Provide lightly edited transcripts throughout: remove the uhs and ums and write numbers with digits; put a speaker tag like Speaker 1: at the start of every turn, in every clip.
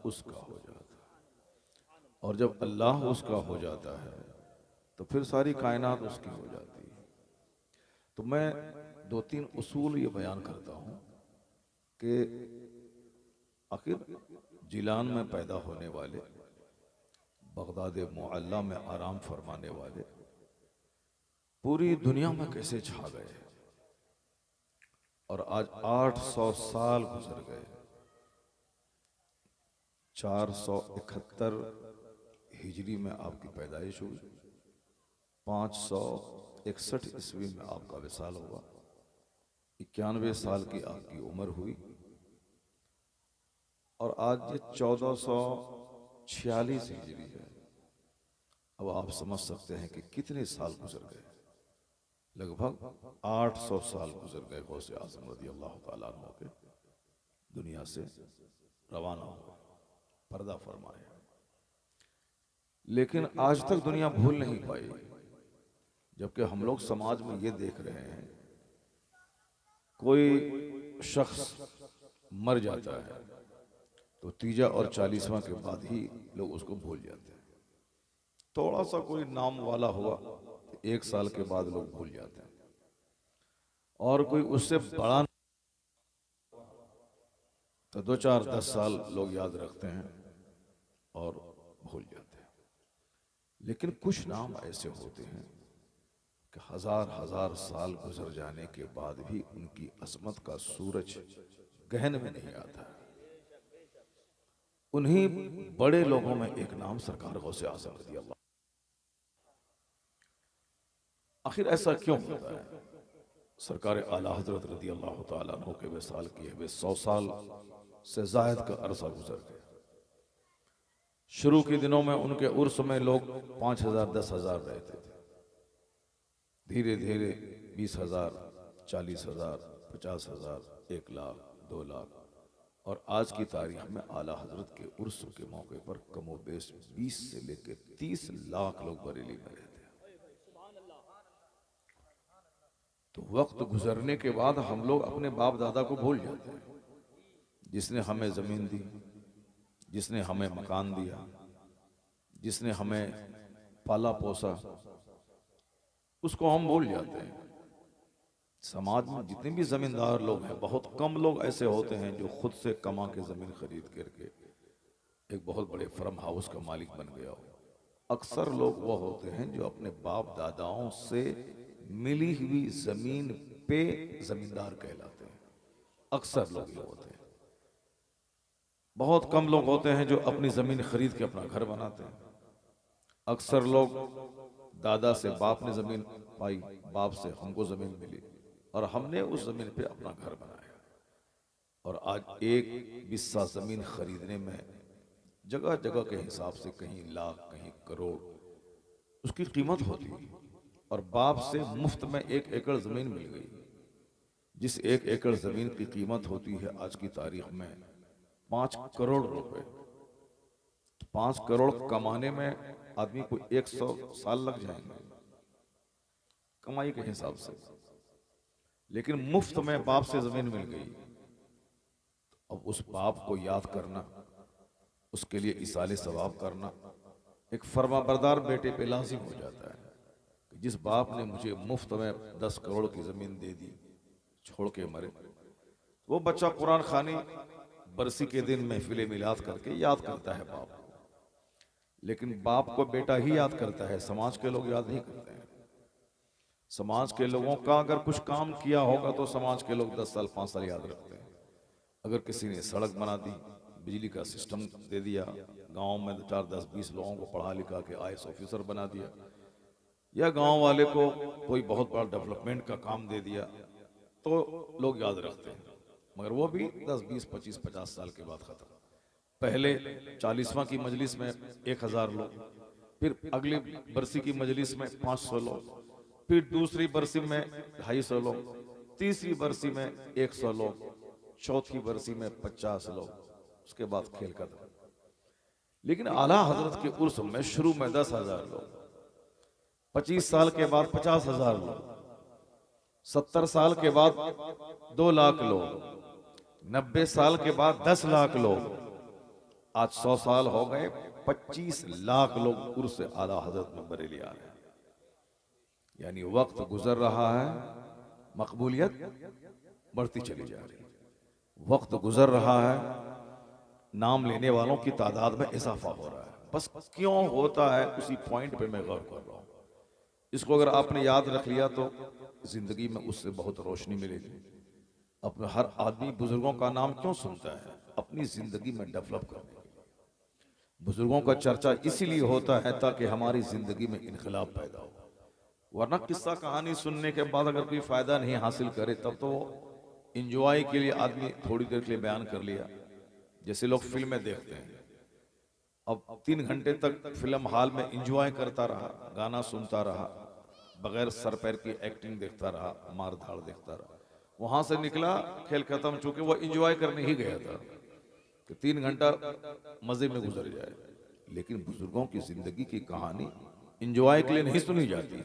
Speaker 1: उसका हो जाता है। और जब अल्लाह उसका हो जाता है तो फिर सारी कायनात उसकी हो जाती है। तो मैं दो तीन उसूल ये बयान करता हूँ कि आखिर जिलान में पैदा होने वाले, बगदाद मुअल्ला में आराम फरमाने वाले पूरी दुनिया में कैसे छा गए। और आज 800 साल गुजर गए। 471 हिजरी में आपकी पैदाइश हुई, 561 ईस्वी में आपका विसाल हुआ, 91 साल की आपकी उम्र हुई और आज ये 1446 हिजरी है। अब आप समझ सकते हैं कि कितने साल गुजर गए। लगभग 800 साल गुजर गए गौसे आज़म रज़ी अल्लाह ताला अन्हु के दुनिया से रवाना हुए, पर्दा फरमाए। लेकिन आज तक दुनिया भूल नहीं पाई। जबकि हम लोग समाज में ये देख रहे हैं, कोई शख्स मर जाता है तो तीजा और 40वां के बाद ही लोग उसको भूल जाते हैं। थोड़ा सा कोई नाम वाला हुआ तो 1 साल के बाद लोग भूल जाते हैं, और कोई उससे बड़ा तो 2 4 10 साल लोग याद रखते हैं और भूल जाते हैं। लेकिन कुछ नाम ऐसे होते हैं कि हजार हजार साल गुजर जाने के बाद भी उनकी असमत का सूरज गहन में नहीं आता। उन्हीं बड़े लोगों में एक नाम सरकार गौसे आज़म रज़ी अल्लाह। आखिर ऐसा क्यों होता है? सरकार आला हजरत रज़ी अल्लाह ताला अन्हु के विसाल किए हुए 100 साल से जायद का अरसा गुजर गया। शुरू के दिनों में उनके उर्स में लोग 5000 10,000 रहते थे। धीरे धीरे 20,000 40,000 50,000 1 लाख 2 लाख और आज की तारीख में आला हजरत के उर्स के मौके पर कमोबेश 20 से लेकर 30 लाख लोग बरेली में रहते हैं। तो वक्त गुजरने के बाद हम लोग अपने बाप दादा को भूल जाते हैं। जिसने हमें जमीन दी, जिसने हमें मकान दिया, जिसने हमें पाला पोसा, उसको हम भूल जाते हैं। समाज में जितने भी जमींदार लोग हैं, बहुत कम लोग ऐसे होते हैं जो खुद से कमा के जमीन खरीद करके एक बहुत बड़े फार्म हाउस का मालिक बन गया हो। अक्सर लोग वो होते हैं जो अपने बाप दादाओं से मिली हुई जमीन पे जमींदार कहलाते हैं। अक्सर लोग ये होते हैं। बहुत कम लोग होते हैं जो अपनी जमीन खरीद के अपना घर बनाते हैं। अक्सर लोग दादा से बाप ने जमीन पाई, बाप से हमको जमीन मिली और हमने उस जमीन पे अपना घर बनाया। और आज एक बिस्सा जमीन खरीदने में जगह जगह के हिसाब से कहीं लाख कहीं करोड़ उसकी कीमत होती है। और बाप से मुफ्त में 1 एकड़ जमीन मिल गई। जिस 1 एकड़ जमीन की कीमत होती है आज की तारीख में 5 करोड़ रुपए। 5 करोड़ कमाने में आदमी को 100 साल लग जाएंगे कमाई के हिसाब से। लेकिन मुफ्त में बाप से जमीन मिल गई। अब उस बाप को याद करना, उसके लिए इसाले सवाब करना एक फर्माबरदार बेटे पे लाजिम हो जाता है कि जिस बाप ने मुझे मुफ्त में 10 करोड़ की जमीन दे दी, छोड़ के मरे, वो बच्चा कुरान खानी बरसी के दिन महफिल मिलाद करके याद करता है बाप को। लेकिन बाप को बेटा ही याद करता है, समाज के लोग याद नहीं करते हैं। समाज के लोगों का अगर कुछ काम किया होगा तो समाज के लोग 10 साल 5 साल याद रखते हैं। अगर किसी ने सड़क बना दी, बिजली का सिस्टम दे दिया, गांव में 4 10 20 लोगों को पढ़ा लिखा के IAS ऑफिसर बना दिया, या गांव वाले को कोई बहुत बड़ा डेवलपमेंट का काम दे दिया, तो लोग याद रखते हैं। मगर वो भी 10 20 25 50 साल के बाद खत्म। पहले 40वां की मजलिस में 1000 लोग, फिर अगली बरसी की मजलिस में 500 लोग, फिर दूसरी बरसी में 250 लोग, तीसरी बरसी में 100 लोग, चौथी बरसी में 50 लोग, उसके बाद खेल खत्म। लेकिन आला हजरत के उर्स में शुरू में 10,000 लोग, 25 साल के बाद 50,000 लोग, 70 साल के बाद 2 लाख लोग, 90 साल के बाद 10 लाख लोग, आज 100 साल हो गए, 25 लाख लोग उर्स से आला हजरत में बरेली आ रहे हैं। यानी वक्त गुजर रहा है, मकबूलियत बढ़ती चली जा रही है। वक्त गुजर रहा है, नाम लेने वालों की तादाद में इजाफा हो रहा है। बस क्यों होता है उसी पॉइंट पे मैं गौर कर रहा हूं। इसको अगर आपने याद रख लिया तो जिंदगी में उससे बहुत रोशनी मिलेगी। अपने हर आदमी बुजुर्गों का नाम क्यों सुनता है? अपनी जिंदगी में डेवलप करने के लिए। बुजुर्गों का चर्चा इसीलिए होता है ताकि हमारी जिंदगी में इनकलाब पैदा हो। वरना किस्सा कहानी सुनने के बाद अगर कोई फायदा नहीं हासिल करे तब तो इंजॉय के लिए आदमी थोड़ी देर के लिए बयान कर लिया। जैसे लोग फिल्में देखते हैं, अब 3 घंटे तक फिल्म हॉल में इंजॉय करता रहा, गाना सुनता रहा, बगैर सर पैर की एक्टिंग देखता रहा, मार धाड़ देखता रहा। वहां से निकला, खेल खत्म, चूंकि वो इंजॉय करने ही गया था कि 3 घंटा मजे में गुजर जाए। लेकिन बुजुर्गों की जिंदगी की कहानी इंजॉय के लिए नहीं सुनी जाती।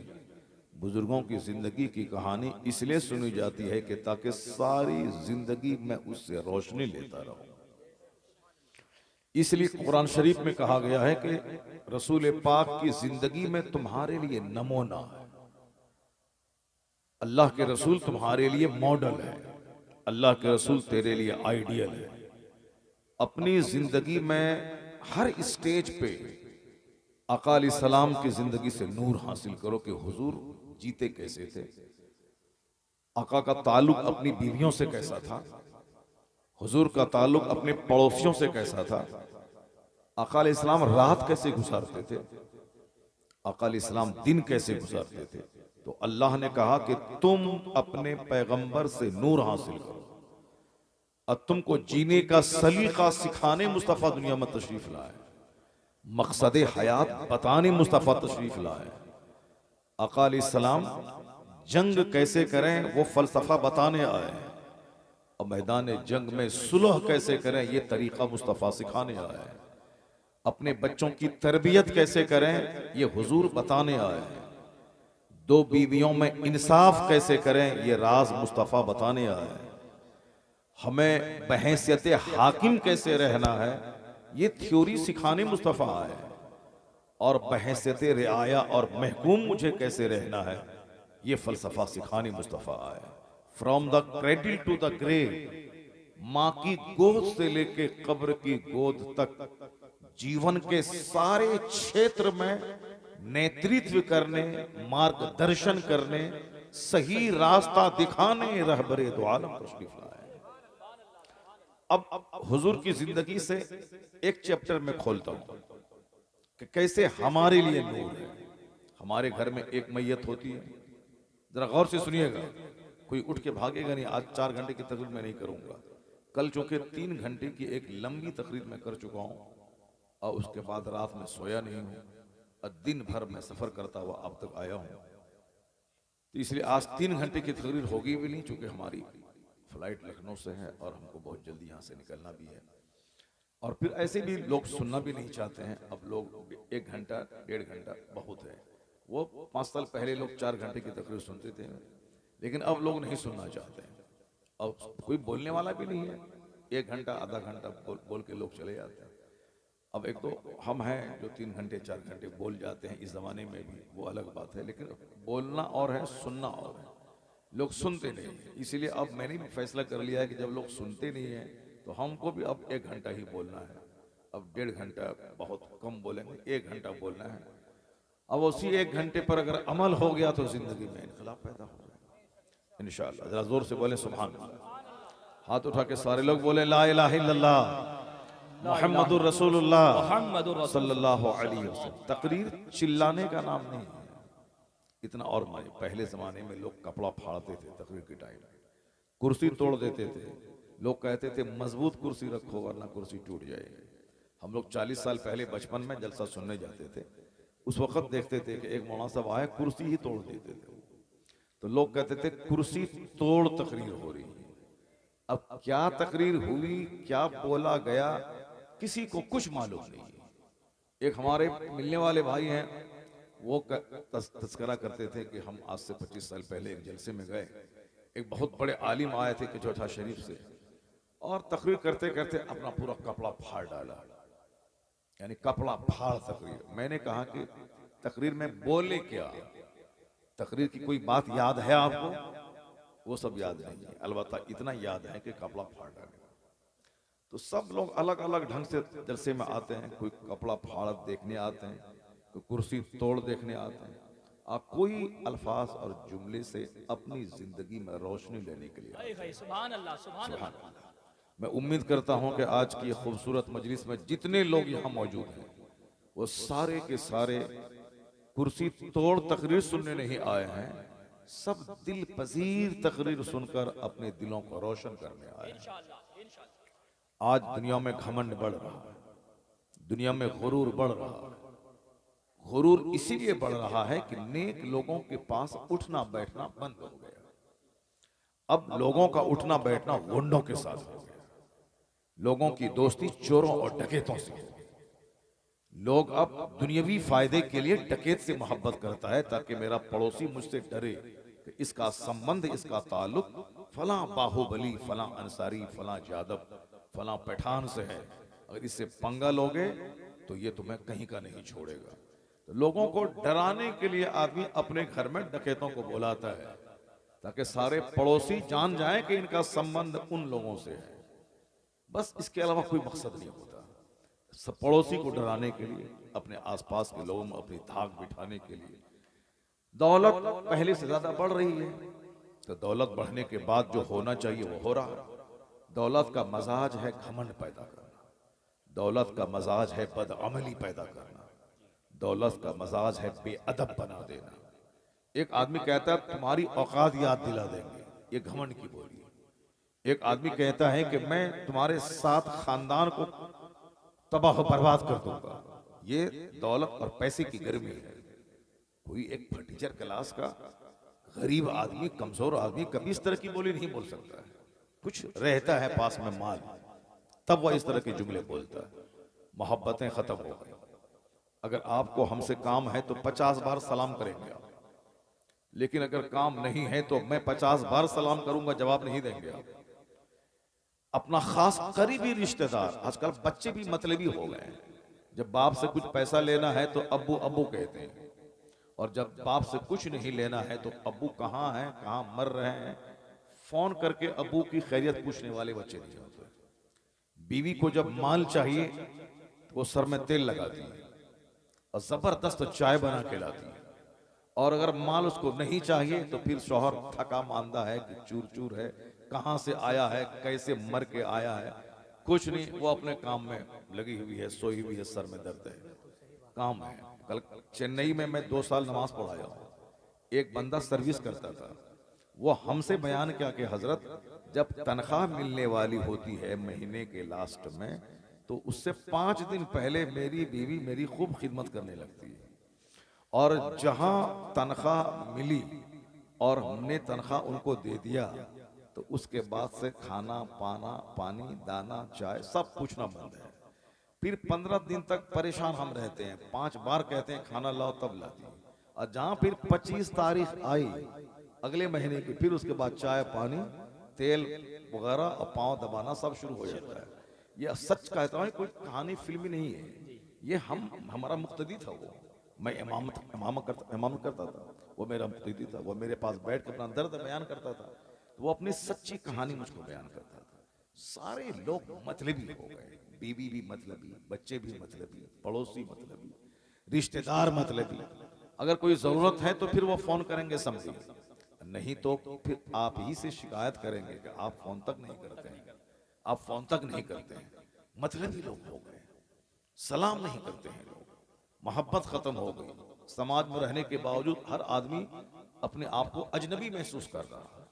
Speaker 1: बुजुर्गों की जिंदगी की कहानी इसलिए सुनी जाती है कि ताकि सारी जिंदगी में उससे रोशनी लेता रहूं। इसलिए कुरान शरीफ में कहा गया है कि रसूल पाक की जिंदगी में तुम्हारे लिए नमूना है। अल्लाह के रसूल तुम्हारे लिए मॉडल है। अल्लाह के रसूल तेरे लिए आइडियल है। अपनी जिंदगी में हर स्टेज पे आका अलैहिस्सलाम की जिंदगी से नूर हासिल करो कि हुजूर जीते कैसे थे, आका का ताल्लुक अपनी बीवियों से कैसा था, हुजूर का ताल्लुक अपने पड़ोसियों से कैसा था, आका अलैहिस्सलाम रात कैसे गुजारते थे, आका अलैहिस्सलाम दिन कैसे गुजारते थे। तो अल्लाह ने कहा कि तुम अपने पैगंबर से नूर हासिल करो और तुमको जीने का सलीका सिखाने मुस्तफा दुनिया में तशरीफ लाए, मकसद हयात बताने मुस्तफा तशरीफ लाए। आका अलैहिस्सलाम जंग कैसे करें वो फलसफा बताने आए, और मैदान जंग में सुलह कैसे करें ये तरीका मुस्तफा सिखाने आए। अपने बच्चों की तरबियत कैसे करें ये हुजूर बताने आए। 2 बीवियों में इंसाफ कैसे करें ये राज मुस्तफा बताने आए। हमें बहैसियत हाकिम कैसे रहना है ये थ्योरी सिखाने मुस्तफा आए। और बहैसियत रिआया और महकूम मुझे कैसे रहना है ये फलसफा सिखाने मुस्तफा आए। From the cradle to the grave, माँ की गोद से लेके कब्र की गोद तक जीवन के सारे क्षेत्र में नेतृत्व करने, मार्गदर्शन करने, सही रास्ता दिखाने रहबरे दो आलम तशरीफ लाए। अब हुजूर की जिंदगी से एक चैप्टर में खोलता हूं कि कैसे हमारे लिए नूर है। हमारे घर में एक मैयत होती है, जरा गौर से सुनिएगा, कोई उठ के भागेगा नहीं। आज 4 घंटे की तकरीर मैं नहीं करूंगा। कल चूंकि 3 घंटे की एक लंबी तकरीर मैं कर चुका हूं और उसके बाद रात में सोया नहीं हूं और दिन भर मैं सफर करता हुआ अब तक आया हूं, तो इसलिए आज 3 घंटे की तकरीर होगी भी नहीं, चूंकि हमारी फ्लाइट लखनऊ से है और हमको बहुत जल्दी यहाँ से निकलना भी है। और फिर ऐसे भी लोग सुनना भी नहीं चाहते हैं। अब लोग 1 घंटा 1.5 घंटा बहुत है। वो 5 साल पहले लोग 4 घंटे की तकरीर सुनते थे, लेकिन अब लोग नहीं सुनना चाहते हैं। अब कोई बोलने वाला भी नहीं है। 1 घंटा आधा घंटा बोल के लोग चले जाते हैं। अब एक तो हम हैं जो 3 घंटे 4 घंटे बोल जाते हैं, इस जमाने में भी वो अलग बात है, लेकिन बोलना और है, सुनना और है। लोग सुनते नहीं है। इसीलिए अब मैंने भी फैसला कर लिया है कि जब लोग सुनते नहीं है तो हमको भी अब 1 घंटा ही बोलना है। अब 1.5 घंटा बहुत कम बोलेंगे, 1 घंटा बोलना है। अब उसी 1 घंटे पर अगर अमल हो गया तो जिंदगी में इनकलाब पैदा हो जाएगा इंशाअल्लाह। जरा जोर से बोले सुभान अल्लाह। हाथ उठा के सारे लोग बोले ला इलाहा इल्लल्लाह मुहम्मदुर रसूलुल्लाह सल्लल्लाहु अलैहि वसल्लम। तकरीर चिल्लाने का नाम नहीं है इतना। और पहले जमाने में लोग कपड़ा फाड़ते थे तकरीर के टाइम, कुर्सी तोड़ देते थे। लोग कहते थे मजबूत कुर्सी रखो वरना कुर्सी टूट जाएगी। हम लोग 40 साल पहले बचपन में जलसा सुनने जाते थे, उस वक्त देखते थे कि एक मौलाना साहब आए कुर्सी ही तोड़ देते थे। तो लोग कहते थे कुर्सी तोड़ तकरीर हो रही है। अब क्या तकरीर हुई, क्या बोला गया, किसी को कुछ मालूम नहीं है। एक हमारे मिलने वाले भाई हैं, वो तस्करा करते थे कि हम आज से 25 साल पहले एक जलसे में गए, एक बहुत बड़े आलिम आए थे कि चौथा शरीफ से, और तकरीर करते करते अपना पूरा कपड़ा फाड़ डाला। यानी कपड़ा फाड़ तकरीर। मैंने कहा कि तकरीर में बोले क्या, तकरीर की कोई बात याद है आपको? वो सब याद नहीं है, अलबत्ता इतना याद है कि कपड़ा फाड़ डाले। तो सब लोग अलग अलग ढंग से जलसे में आते हैं, कोई कपड़ा फाड़ देखने आते हैं, कोई कुर्सी तोड़ देखने आते हैं, कोई अल्फाज और जुमले से अपनी जिंदगी में रोशनी लेने के लिए आते हैं।
Speaker 2: सुभान अल्लाह, सुभान
Speaker 1: सुभान
Speaker 2: अल्लाह।
Speaker 1: अल्लाह। मैं उम्मीद करता हूं कि आज की खूबसूरत मजलिस में जितने लोग यहाँ मौजूद हैं वो सारे के सारे कुर्सी तोड़ तकरीर सुनने नहीं आए हैं, सब दिल पजीर तकरीर सुनकर अपने दिलों को रोशन करने आए हैं।
Speaker 2: इंशाअल्लाह, इंशाअल्लाह।
Speaker 1: आज दुनिया में घमंड बढ़ रहा है, दुनिया में गुरूर बढ़ रहा है। गुरूर इसीलिए बढ़ रहा है कि नेक लोगों के पास उठना बैठना बंद हो गया। अब लोगों का उठना बैठना गुंडों के साथ हो गया, लोगों की दोस्ती चोरों और डकैतों से हो गई। लोग अब दुनियावी फायदे के लिए डकैत से मोहब्बत करता है ताकि मेरा पड़ोसी मुझसे डरे कि इसका संबंध, इसका ताल्लुक फला बाहुबली, फला अंसारी, फला यादव, फला पठान से है, अगर इससे पंगा लोगे तो ये तुम्हें कहीं का नहीं छोड़ेगा। तो लोगों को डराने के लिए आदमी अपने घर में डकैतों को बुलाता है ताकि सारे पड़ोसी जान जाएं कि इनका संबंध उन लोगों से है। बस इसके अलावा कोई मकसद नहीं होता। सब पड़ोसी को डराने के लिए, अपने आसपास के लोगों में अपनी धाक बिठाने के लिए। दौलत पहले से ज्यादा बढ़ रही है, तो दौलत बढ़ने के बाद जो होना चाहिए वो हो रहा है। दौलत का मजाज है घमंड पैदा करना, दौलत का मजाज है बदअमली पैदा करना, दौलत का मजाज है बेअदब बना देना। एक आदमी कहता है तुम्हारी औकात याद दिला देंगे, ये घमंड की बोली है। एक आदमी कहता है कि मैं तुम्हारे साथ खानदान को तबाह बर्बाद कर दूंगा, ये दौलत और पैसे की गर्मी है। कोई एक फटीचर क्लास का गरीब आदमी, कमजोर आदमी कभी इस तरह की बोली नहीं बोल सकता है। कुछ रहता है पास में माल, तब वह इस तरह के जुमले बोलता है। मोहब्बतें खत्म हो गई। अगर आपको हमसे काम है तो 50 बार सलाम करेंगे आप, लेकिन अगर काम नहीं है तो मैं 50 बार सलाम करूंगा, जवाब नहीं देंगे आप। अपना खास करीबी रिश्तेदार, आजकल बच्चे भी मतलबी हो गए हैं। जब बाप से कुछ पैसा लेना है तो अब्बू अब्बू कहते हैं, और जब बाप से कुछ नहीं लेना है तो अब्बू कहाँ हैं, कहाँ मर रहे हैं, फोन करके अब्बू की खैरियत पूछने वाले बच्चे नहीं होते। बीवी को जब माल चाहिए तो वो सर में तेल लगाती है और जबरदस्त चाय बना के लाती है, और अगर माल उसको नहीं चाहिए तो फिर शौहर थका मांदा है कि चूर चूर है, कहां से आया है, कैसे मर के आया है, कुछ नहीं, वो अपने काम में लगी हुई है, सोई हुई है, सर में दर्द है, काम है। कल चेन्नई में मैं 2 साल नमाज पढ़ाया हूँ। एक बंदा सर्विस करता था, वो हमसे बयान किया कि हजरत जब तनख्वाह मिलने वाली होती है महीने के लास्ट में, तो उससे 5 दिन पहले मेरी बीवी मेरी खूब खिदमत करने लगती है, और जहां तनख्वाह मिली और हमने तनख्वाह उनको दे दिया तो उसके बाद से खाना पाना, पानी दाना चाय सब पूछना बंद है। फिर 15 दिन तक परेशान हम रहते हैं, 5 बार कहते हैं खाना लाओ तब लाती है, और जहां फिर 25 तारीख आई अगले महीने की, फिर उसके बाद चाय पानी तेल वगैरह और पांव दबाना सब शुरू हो जाता है। यह सच कहता हूं, कोई कहानी फिल्मी नहीं है, ये हमारा मुक्तदी था। वो मैं इमामत करता था, वो मेरा मुक्तदी था, वो मेरे पास बैठ कर अपना दर्द बयान करता था, तो वो अपनी सच्ची कहानी मुझको बयान करता था। सारे लोग मतलबी हो गए, बीवी भी मतलबी, बच्चे भी मतलबी, पड़ोसी मतलबी, रिश्तेदार मतलबी। अगर कोई जरूरत है तो फिर वो फोन करेंगे समझिए, नहीं तो फिर आप ही से शिकायत करेंगे कि आप फोन तक नहीं करते हैं, आप फोन तक नहीं करते हैं। मतलबी लोग हो गए, सलाम नहीं करते हैं लोग, मोहब्बत खत्म हो गई। समाज में रहने के बावजूद हर आदमी अपने आप को अजनबी महसूस कर रहा है,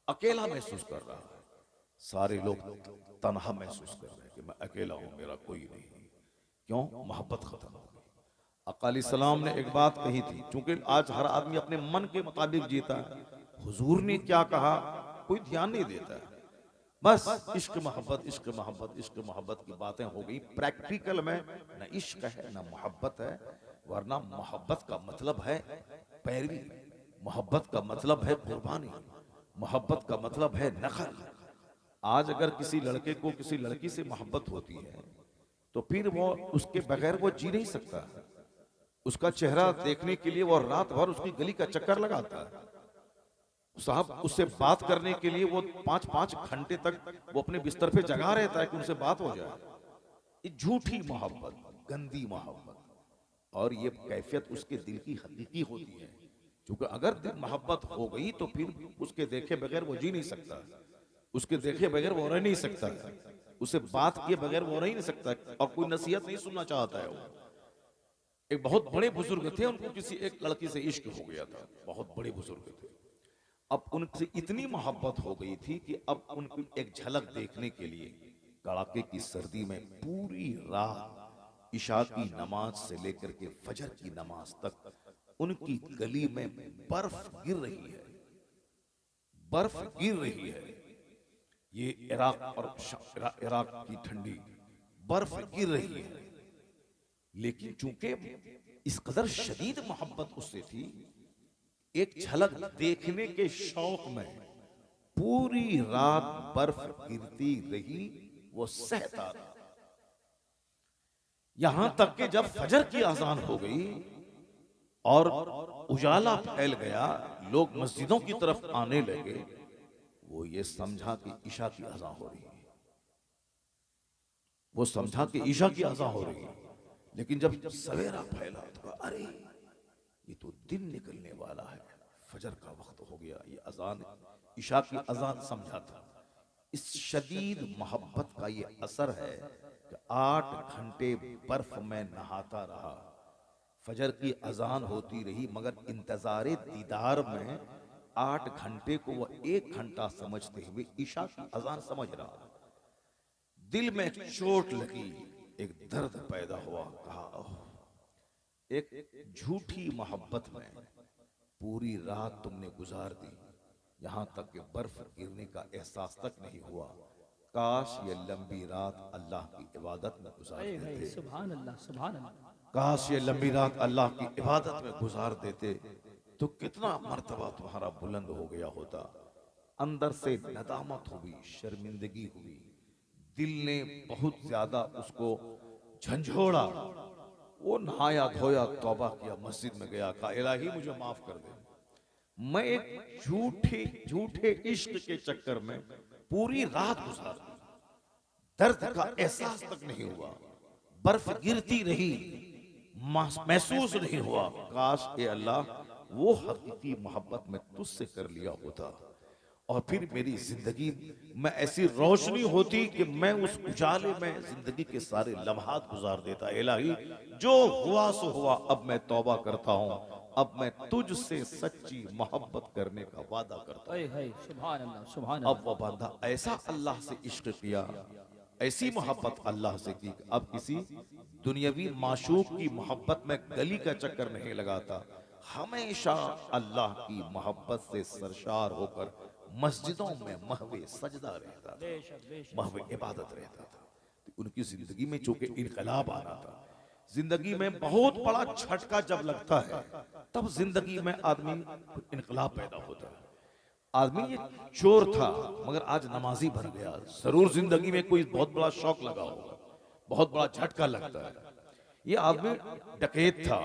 Speaker 1: अकेला महसूस कर रहा है। सारे लोग तन्हा महसूस कर रहे हैं कि मैं अकेला हूं, मेरा कोई नहीं। क्यों? मोहब्बत खत्म हो गई। आका अलैहिस्सलाम ने एक बात कही थी, क्योंकि आज हर आदमी अपने मन के मुताबिक जीता है। हुजूर ने क्या कहा कोई ध्यान नहीं देता है, बस इश्क मोहब्बत, इश्क मोहब्बत, इश्क मोहब्बत की बातें हो गई। प्रैक्टिकल में न इश्क है न मोहब्बत है, वरना मोहब्बत का मतलब है पैरवी, मोहब्बत का मतलब है कुर्बानी, मोहब्बत का मतलब है नखल। आज अगर किसी लड़के को किसी लड़की से मोहब्बत होती है तो फिर वो उसके बगैर वो जी नहीं सकता। उसका चेहरा देखने के लिए वो रात भर उसकी गली का चक्कर लगाता है। साहब उससे बात करने के लिए वो 5-5 घंटे तक वो अपने बिस्तर पे जगा रहता है कि उनसे बात हो जाए। ये झूठी मोहब्बत, गंदी मोहब्बत, और ये कैफियत उसके दिल की हकीकी होती है। क्योंकि अगर दिल मोहब्बत हो गई तो फिर उसके देखे बगैर वो जी नहीं सकता, उसके देखे बगैर वो रह नहीं सकता, उसे बात किए बगैर वो रह नहीं सकता, और कोई नसीहत नहीं सुनना चाहता है वो। एक बहुत बड़े बुजुर्ग थे, उनको किसी एक लड़की से इश्क हो गया था, बहुत बड़े बुजुर्ग थे। अब उनसे इतनी मोहब्बत हो गई थी कि अब उनको एक झलक देखने के लिए कड़ाके की सर्दी में पूरी रात इशा की नमाज से लेकर के फजर की नमाज तक उनकी गली में बर्फ गिर रही है, बर्फ गिर रही है। ये इराक और इराक की ठंडी बर्फ गिर रही है, लेकिन चूंकि इस कदर शदीद मोहब्बत उससे थी, एक झलक देखने के शौक में पूरी रात बर्फ गिरती रही, वो सहता रहा। यहां तक कि जब फजर की अजान हो गई और उजाला फैल गया, लोग मस्जिदों की तरफ आने लगे, वो ये समझा कि ईशा की अजान हो रही है, वो समझा कि ईशा की अजान हो रही है। लेकिन जब सवेरा फैला तो कहा, अरे ये तो दिन निकलने वाला है, फजर का वक्त हो गया, ये अजान ईशा की अजान समझा था। इस शदीद मोहब्बत का ये असर है कि 8 घंटे बर्फ में नहाता रहा, फजर की अजान होती रही, मगर इंतजारे दीदार में 8 घंटे को वह 1 घंटा समझते हुए ईशा की अजान समझ रहा। दिल में एक चोट लगी, एक दर्द पैदा हुआ। कहा, ओह, एक झूठी मोहब्बत में पूरी रात तुमने गुजार दी, यहां तक कि बर्फ गिरने का एहसास तक नहीं हुआ। काश ये लंबी रात अल्लाह की इबादत में गुजार देते,
Speaker 2: सुभान अल्लाह, सुभान अल्लाह।
Speaker 1: काश ये लंबी रात अल्लाह की इबादत में गुजार देते तो कितना मर्तबा तुम्हारा बुलंद हो गया होता। अंदर से नदामत हुई, शर्मिंदगी हुई, दिल ने बहुत ज्यादा उसको झंझोड़ा। वो नहाया धोया, तौबा किया, मस्जिद में गया, कहा, इलाही मुझे माफ कर दे, मैं एक झूठे इश्क के चक्कर में पूरी रात गुजार दी, दर्द का एहसास तक नहीं हुआ, बर्फ गिरती रही, महसूस नहीं हुआ। काश ए अल्लाह वो हकीकी मोहब्बत में तुझसे कर लिया होता, और फिर मेरी जिंदगी में ऐसी रोशनी होती कि मैं उस उजाले में जिंदगी के सारे लम्हात गुजार देता। इलाही जो हुआ सो हुआ, अब मैं तौबा करता हूँ, अब मैं तुझसे सच्ची मोहब्बत करने का वादा करता हूँ।
Speaker 2: सुभान अल्लाह, सुभान
Speaker 1: अब वो बंदा ऐसा अल्लाह से इश्क किया, ऐसी मोहब्बत अल्लाह से की, अब किसी दुनियावी माशूक की मोहब्बत में गली का चक्कर नहीं लगाता, हमेशा अल्लाह की मोहब्बत से सरशार होकर मस्जिदों में महवे सजदा रहता था, महवे इबादत रहता था। तो उनकी जिंदगी में चूंकि इनकलाब आना था, जिंदगी में बहुत बड़ा झटका जब लगता है, तब जिंदगी में आदमी इनकलाब पैदा होता है। आदमी ये चोर था मगर आज नमाजी बन गया, जरूर जिंदगी में कोई बहुत बड़ा शौक लगा होगा, बहुत बड़ा झटका लगता है। ये आदमी डकैत था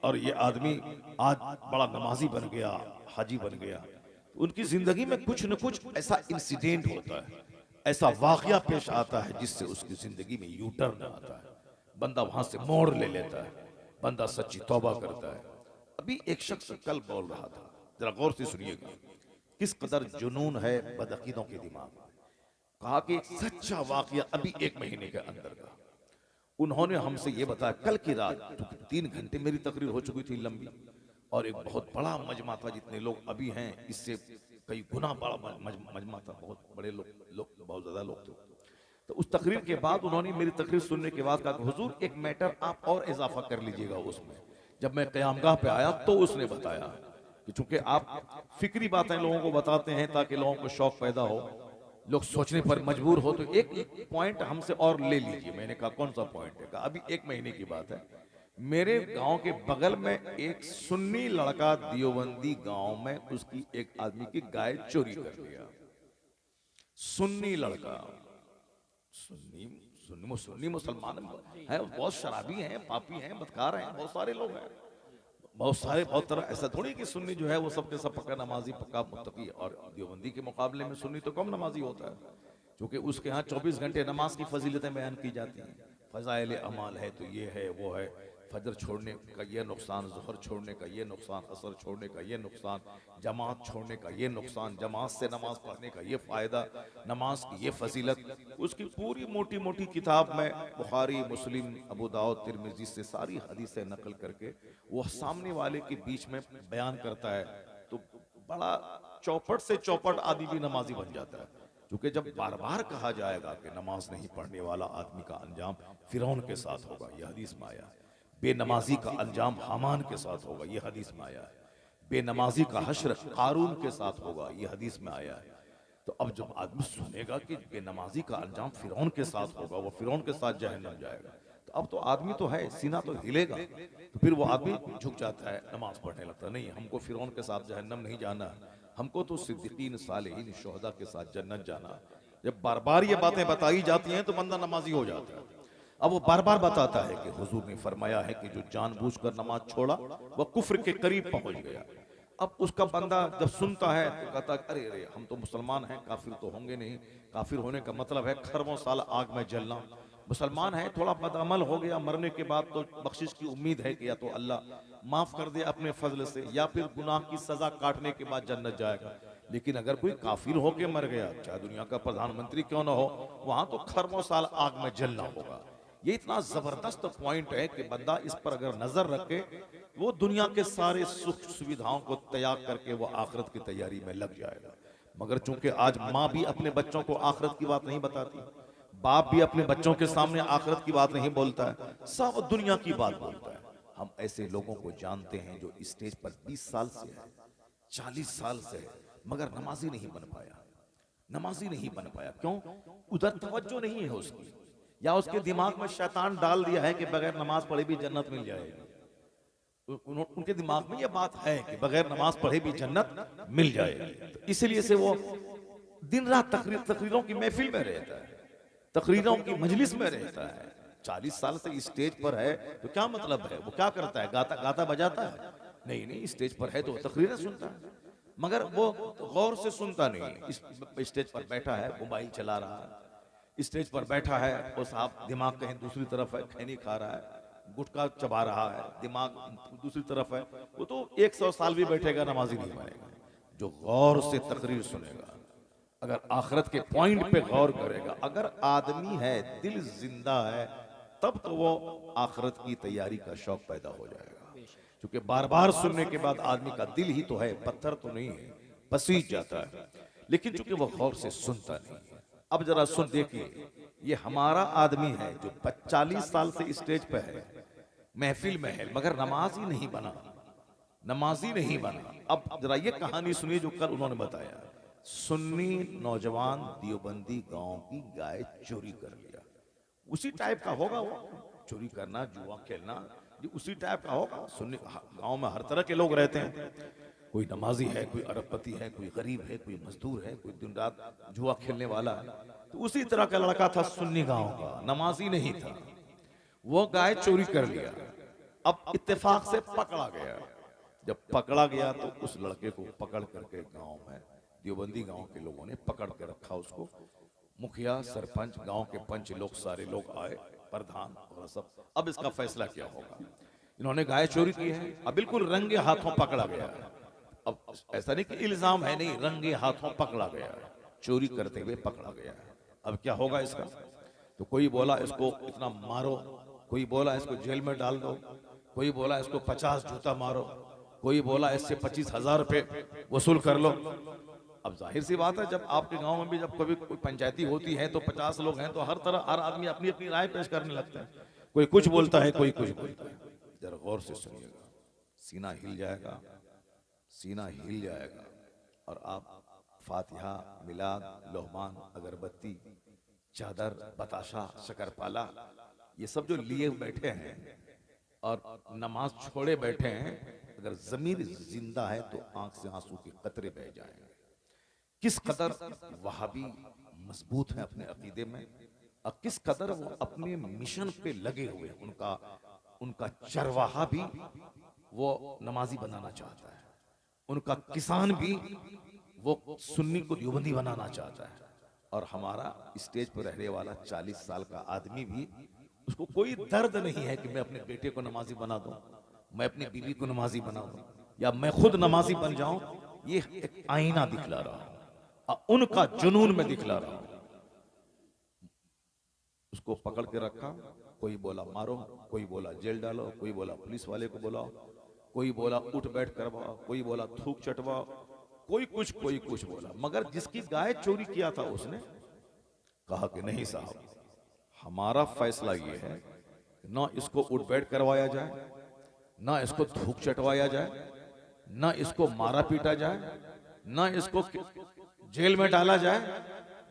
Speaker 1: और ये आदमी आज बड़ा नमाजी बन गया, हाजी बन गया। उनकी जिंदगी में कुछ न कुछ ऐसा इंसिडेंट होता है, ऐसा वाकया पेश आता है जिससे उसकी जिंदगी में यू टर्न आता है, बंदा वहां से मोड़ ले लेता है, बंदा सच्ची तौबा करता है। अभी एक शख्स कल बोल रहा था, जरा गौर से सुनिएगा, किस कदर जुनून है बदअकीदों के दिमाग में। कहा कि एक सच्चा वाकया अभी 1 महीने के अंदर का, उन्होंने हमसे ये बताया, कल की रात 3 घंटे मेरी तकरीर हो चुकी थी लंबी, और एक बहुत बड़ा मजमा था, जितने लोग अभी हैं इससे कई गुना बड़ा मजमा था, बहुत बड़े लोग बहुत ज्यादा लोग थे। तो उस तकरीर के बाद उन्होंने मेरी तकरीर सुनने के बाद कहा, हुजूर एक मैटर आप और इजाफा कर लीजिएगा उसमें। जब मैं क़यामगाह पे आया तो उसने बताया कि चूंकि आप फिक्री बातें लोगों को बताते हैं ताकि लोगों को शौक पैदा हो, लोग सोचने पर मजबूर हो, तो एक पॉइंट हमसे और ले लीजिए। मैंने कहा कौन सा पॉइंट है? कहा अभी 1 महीने की बात है, मेरे गांव के बगल में एक सुन्नी लड़का दियोबंदी गांव में उसकी एक आदमी की गाय चोरी कर लिया। सुन्नी लड़का, सुन्नी मुसलमान है, बहुत शराबी हैं, पापी हैं, बदकार हैं, बहुत सारे लोग हैं, बहुत तरह। ऐसा थोड़ी कि सुन्नी जो है वो सबके सब पक्का नमाजी, पक्का मुत्तकी। और देवबंदी के मुकाबले में सुन्नी तो कम नमाजी होता है, क्योंकि उसके यहाँ 24 घंटे नमाज की फजीलतें बयान की जाती हैं। फजाइल अमाल है तो ये है वो है, फजर छोड़ने का ये नुकसान, ज़ोहर छोड़ने का ये नुकसान, असर छोड़ने का ये नुकसान, जमात छोड़ने का ये नुकसान, जमात से नमाज पढ़ने का ये फ़ायदा, नमाज की ये फजीलत। उसकी पूरी मोटी मोटी किताब में बुखारी, मुस्लिम, अबू दाऊद, तिरमिज़ी से सारी हदीसें नकल करके वो सामने वाले के बीच में बयान करता है। तो बड़ा चौपट से चौपट आदमी भी नमाजी बन जाता है। क्योंकि जब बार बार कहा जाएगा कि नमाज नहीं पढ़ने वाला आदमी का अंजाम फिरौन के साथ होगा, यह हदीस में आया है। बेनमाजी का अंजाम हामान के साथ होगा, यह हदीस में आया है। बेनमाजी का हश्र कारून के साथ होगा, यह हदीस में आया है। तो अब जब आदमी सुनेगा कि बेनमाजी का अंजाम फिरौन के साथ होगा, वो फिरौन के साथ जहन्नम जाएगा, तो अब तो आदमी तो है, सीना तो हिलेगा। तो फिर वो आदमी झुक जाता है, नमाज पढ़ने लगता है। नहीं, हमको फिरौन के साथ जहन्नम नहीं जाना, हमको तो सिद्दीकीन, सालेहीन, शुहदा के साथ जन्नत जाना। जब बार बार ये बातें बताई जाती हैं तो बंदा नमाजी हो जाता है। अब वो बार बार बताता है कि हुजूर ने फरमाया है कि जो जानबूझकर नमाज छोड़ा वह कुफ्र के करीब पहुंच गया। अब उसका बंदा जब सुनता है तो कहता है अरे अरे, हम तो मुसलमान हैं, काफिर तो होंगे नहीं। काफिर होने का मतलब है खरबों साल आग में जलना। मुसलमान है, थोड़ा बदअमल हो गया, मरने के बाद तो बख्शिश की उम्मीद है कि या तो अल्लाह माफ कर दे अपने फजल से, या फिर गुनाह की सजा काटने के बाद जन्नत जाएगा। लेकिन अगर कोई काफिर होके मर गया, चाहे दुनिया का प्रधानमंत्री क्यों ना हो, वहां तो खरबों साल आग में जलना होगा। ये इतना जबरदस्त पॉइंट है कि बंदा इस पर अगर नजर रखे, वो दुनिया के सारे सुख सुविधाओं को त्याग करके वो आखिरत की तैयारी में लग जाएगा। मगर चूंकि आज माँ भी अपने बच्चों को आखिरत की बात नहीं बताती, बाप भी अपने बच्चों के सामने आखिरत की बात नहीं बोलता है, सब दुनिया की बात बोलता है। हम ऐसे लोगों को जानते हैं जो स्टेज पर 20 साल से है, 40 साल से है, मगर नमाजी नहीं बन पाया। नमाजी नहीं बन पाया क्यों? उधर तवज्जो नहीं है उसकी, या उसके दिमाग में शैतान डाल दिया है कि बगैर नमाज पढ़े भी जन्नत मिल जाएगी। उनके दिमाग में यह बात है कि बगैर नमाज पढ़े भी जन्नत मिल जाएगी। तो इसलिए से वो दिन रात तकरीरों की महफिल में रहता है, तकरीरों की मजलिस में रहता है। 40 साल से स्टेज पर है तो क्या मतलब है? वो क्या करता है? गाता गाता बजाता है? नहीं नहीं, स्टेज पर है तो तकरीरें सुनता है, मगर वो गौर से सुनता नहीं। स्टेज पर बैठा है, मोबाइल चला रहा है, स्टेज पर बैठा है, वो साहब दिमाग कहीं दूसरी तरफ है, खैनी खा रहा है, गुटखा चबा रहा है, दिमाग दूसरी तरफ है। वो तो 100 साल भी बैठेगा, नमाजी नहीं बनेगा। जो गौर से तकरीर सुनेगा, अगर आखिरत के पॉइंट पे गौर करेगा, अगर आदमी है, दिल जिंदा है, तब तो वो आखिरत की तैयारी का शौक पैदा हो जाएगा। क्योंकि बार बार सुनने के बाद आदमी का दिल ही तो है, पत्थर तो नहीं है, पसीज जाता है। लेकिन चूंकि वो गौर से सुनता नहीं है। अब जरा सुन देखिए, ये हमारा आदमी है जो 40 साल से स्टेज पे है, महफिल में है, मगर नमाजी नहीं बना, नमाजी नहीं बना। अब जरा ये कहानी सुनिए जो कल उन्होंने बताया। सुन्नी नौजवान देवबंदी गांव की गाय चोरी कर लिया। उसी टाइप का होगा वो, चोरी करना, जुआ खेलना, ये उसी टाइप का होगा। सुन्नी गांव में हर तरह के लोग रहते हैं, कोई नमाजी है, कोई अरबपति है, कोई गरीब है, कोई मजदूर है, कोई दिन रात जुआ खेलने वाला है। तो उसी तरह का लड़का था सुन्नी गांव का, नमाजी नहीं था। वो गाय चोरी कर लिया। अब इत्तेफाक से पकड़ा गया। जब पकड़ा गया तो उस लड़के को पकड़ करके गांव में देवबंदी गांव के लोगों ने पकड़ के रखा उसको। मुखिया, सरपंच, गांव के पंच लोग, सारे लोग आए, प्रधान और सब। अब इसका फैसला क्या होगा? इन्होंने गाय चोरी की है, अब बिल्कुल रंगे हाथों पकड़ा गया है। अब ऐसा नहीं कि इल्जाम है, नहीं, रंगे हाथों पकड़ा गया है, चोरी करते हुए पकड़ा गया है। अब क्या होगा इसका? तो कोई बोला इसको इतना मारो, कोई बोला इसको जेल में डाल दो, कोई बोला इसको 50 जूता मारो, कोई बोला इससे 25,000 रुपए वसूल कर लो। अब जाहिर सी बात है, जब आपके गांव में भी जब कभी कोई पंचायती होती है तो 50 लोग हैं, तो हर आदमी अपनी अपनी राय पेश करने लगता है। कोई कुछ बोलता है, कोई कुछ बोलता है। जरा गौर से सुनिएगा, सीना हिल जाएगा, सीना हिल जाएगा। और आप फातिहा, मिलाद, लोहमान, अगरबत्ती, चादर, बताशा, शकरपाला, ये सब जो लिए बैठे हैं और नमाज छोड़े बैठे हैं, अगर जमीर जिंदा है तो आंख से आंसू के कतरे बह जाएंगे। किस कदर वहाबी मजबूत है अपने अकीदे में, और किस कदर वो अपने मिशन पे लगे हुए हैं। उनका उनका चरवाहा भी वो नमाजी बनाना चाहता है, उनका किसान भी वो सुन्नी को देवबंदी बनाना चाहता है, और हमारा स्टेज पर रहने वाला 40 साल का आदमी भी, उसको कोई दर्द नहीं है कि मैं अपने बेटे को नमाजी बना दूं, मैं अपनी बीवी को नमाजी बना दूं, या मैं खुद नमाजी बन जाऊं। ये एक आईना दिखला रहा हूं और उनका जुनून में दिखला रहा हूं। उसको पकड़ के रखा, कोई बोला मारो, कोई बोला जेल डालो, कोई बोला पुलिस वाले को बुलाओ, कोई बोला उठ बैठ करवाओ, कोई बोला थूक चटवाओ, कोई कुछ बोला। मगर जिसकी गाय चोरी किया था उसने कहा कि नहीं साहब, हमारा फैसला ये है कि ना इसको उठ बैठ करवाया जाए, ना इसको थूक चटवाया जाए, ना इसको मारा पीटा जाए, ना इसको जेल में डाला जाए।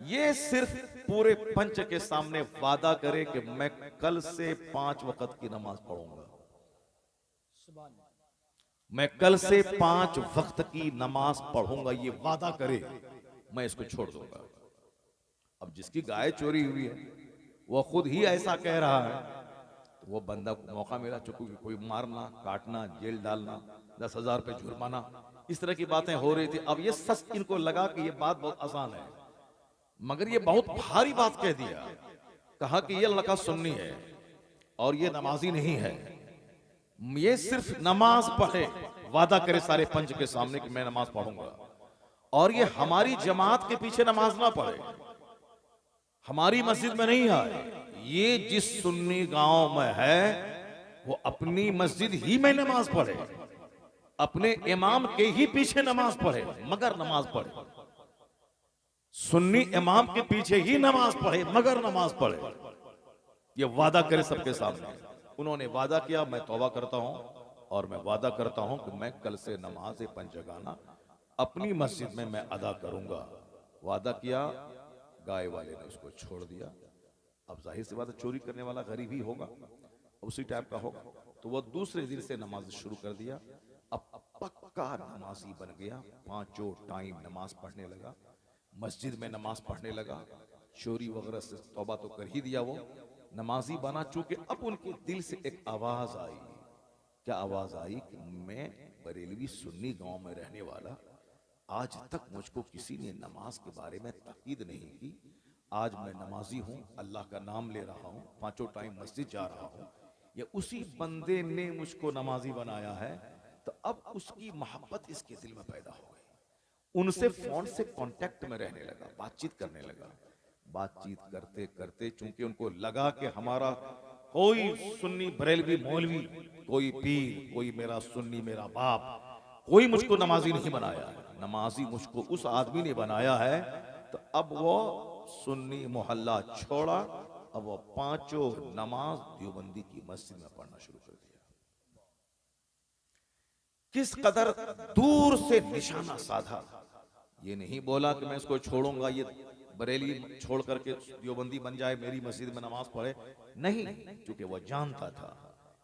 Speaker 1: ये सिर्फ पूरे पंच के सामने वादा करे कि मैं कल से 5 वक्त की नमाज पढ़ूंगा, मैं कल से 5 वक्त की नमाज पढ़ूंगा, ये वादा करे, मैं इसको छोड़ दूंगा। अब जिसकी गाय चोरी हुई है वो खुद ही ऐसा कह रहा है, तो वो बंदा को मौका मिला, चूंकि कोई मारना, काटना, जेल डालना, 10,000 पे जुर्माना, इस तरह की बातें हो रही थी। अब ये सच इनको लगा कि ये बात बहुत आसान है, मगर ये बहुत भारी बात कह दिया। कहा कि ये लड़का सुन्नी है और ये नमाजी नहीं है, ये सिर्फ नमाज पढ़े, वादा करे सारे पंच के सामने कि मैं नमाज पढ़ूंगा, और ये हमारी जमात के पीछे नमाज ना पढ़े, हमारी मस्जिद में नहीं आए। ये जिस सुन्नी गांव में है वो अपनी मस्जिद ही में नमाज पढ़े, अपने इमाम के ही पीछे नमाज पढ़े, मगर नमाज पढ़े। सुन्नी इमाम के पीछे ही नमाज पढ़े, मगर नमाज पढ़े। ये वादा करे सबके सामने। उन्होंने वादा किया, मैं तौबा करता हूं और मैं वादा करता हूं कि मैं कल से नमाज पंचगाना अपनी मस्जिद में मैं अदा करूंगा। वादा किया, गाय वाले ने उसको छोड़ दिया। अब जाहिर सी बात है, चोरी करने वाला गरीब ही होगा, उसी टाइप का होगा। तो वह दूसरे दिन से नमाज शुरू कर दिया। अब पक्का नमाजी बन गया, 5 टाइम नमाज पढ़ने लगा, मस्जिद में नमाज पढ़ने लगा। चोरी वगैरह से तौबा तो कर ही दिया, वो नमाजी बना। चूंकि अब उनके दिल से एक आवाज आई। क्या आवाज आई? कि मैं बरेलवी सुन्नी गांव में रहने वाला, आज तक मुझको किसी ने नमाज के बारे में ताकीद नहीं की। आज मैं नमाजी हूं, अल्लाह का नाम ले रहा हूं, 5 टाइम मस्जिद जा रहा हूं, ये उसी बंदे ने मुझको नमाजी बनाया है। तो अब उसकी मोहब्बत इसके दिल में पैदा हो गई। उनसे फोन से कांटेक्ट में रहने लगा, बातचीत करने लगा। बातचीत करते करते चूंकि उनको लगा कि हमारा कोई सुन्नी बरेलवी मौलवी, कोई पीर, कोई मेरा सुन्नी मेरा बाप, कोई मुझको नमाजी नहीं बनाया है, नमाजी मुझको उस आदमी ने बनाया है। तो अब वो सुन्नी मोहल्ला छोड़ा, अब वो 5 नमाज देवबंदी की मस्जिद में पढ़ना शुरू कर दिया। किस कदर दूर से निशाना साधा। ये नहीं बोला कि मैं इसको छोड़ूंगा, ये बरेली छोड़ करके देवबंदी बन जाए, मेरी मस्जिद में नमाज पढ़े। नहीं, क्योंकि वो जानता था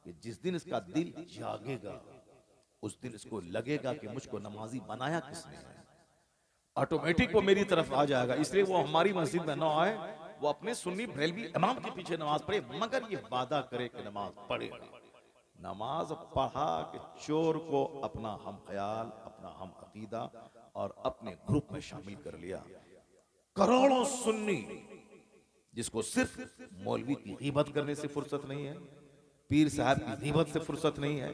Speaker 1: कि जिस दिन इसका दिल जागेगा उस दिन इसको लगेगा कि मुझको नमाजी बनाया किसने है, ऑटोमेटिक वो मेरी तरफ आ जाएगा। इसलिए वो हमारी मस्जिद में ना आए, वो अपने सुन्नी बरेलवी इमाम के पीछे नमाज पढ़े, मगर ये वादा करे कि नमाज पढ़े। नमाज पढ़ा कि चोर को अपना हम ख्याल, अपना हम अकीदा और अपने ग्रुप में शामिल कर लिया। करोड़ों सुन्नी जिसको सिर्फ मौलवी की गीबत करने से फुर्सत नहीं है, पीर साहब की गीबत से फुर्सत नहीं है,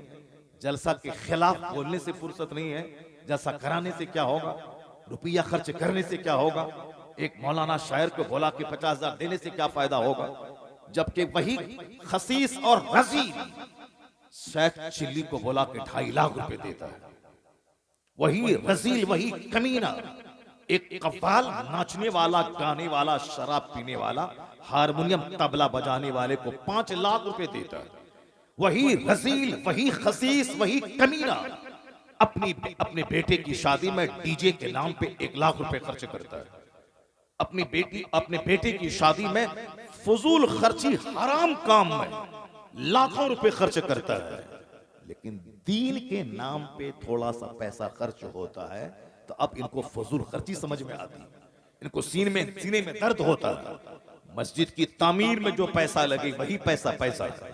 Speaker 1: जलसा के खिलाफ बोलने से फुर्सत नहीं है, जलसा कराने से क्या होगा, रुपया खर्च करने से क्या होगा, एक मौलाना शायर को बोला कि 50,000 देने से क्या फायदा होगा, जबकि वही खसीस और रजी शेख चिल्ली को बोला कि 2.5 लाख रुपए देता है। वही रजील, वही कमीना, एक कव्वाल नाचने वाला, गाने वाला, शराब पीने वाला, हारमोनियम तबला बजाने वाले को 5 लाख रुपए देता है। वही रजील, वही खसीस, वही कमीना अपने बेटे की शादी में डीजे के नाम पे 1 लाख रुपए खर्च करता है। अपने बेटे की शादी में फजूल खर्ची, हराम काम में लाखों रुपए खर्च करता है। लेकिन दीन के नाम पे थोड़ा सा पैसा खर्च होता है तो अब इनको फजूल खर्ची समझ में आती है, इनको सीने में दर्द होता है। मस्जिद की तामीर में जो पैसा लगे वही पैसा पैसा है,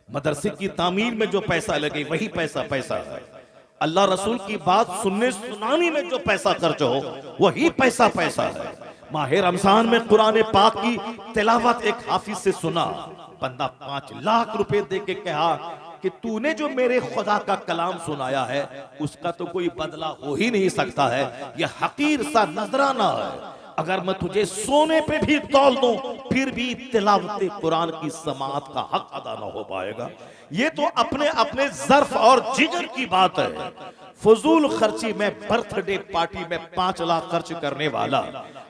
Speaker 1: मदरसे की तामीर में जो पैसा लगे वही पैसा पैसा है, अल्लाह रसूल की बात सुनने सुनाने में जो पैसा खर्च हो वही पैसा पैसा है। माह रमजान में कुरान पाक की तिलावत एक हाफिज से सुना, बंदा 5 लाख रुपए दे के कहा कि तूने जो मेरे खुदा का कलाम सुनाया है उसका तो कोई बदला हो ही नहीं सकता है, यह हकीर सा नजराना है, अगर मैं तुझे सोने पे भी तौल दूं फिर भी तिलावत कुरान की समाअत का हक अदा ना हो पाएगा। ये तो अपने अपने ज़र्फ और जिगर की बात है। फजूल खर्ची में बर्थडे पार्टी में 5 लाख खर्च करने वाला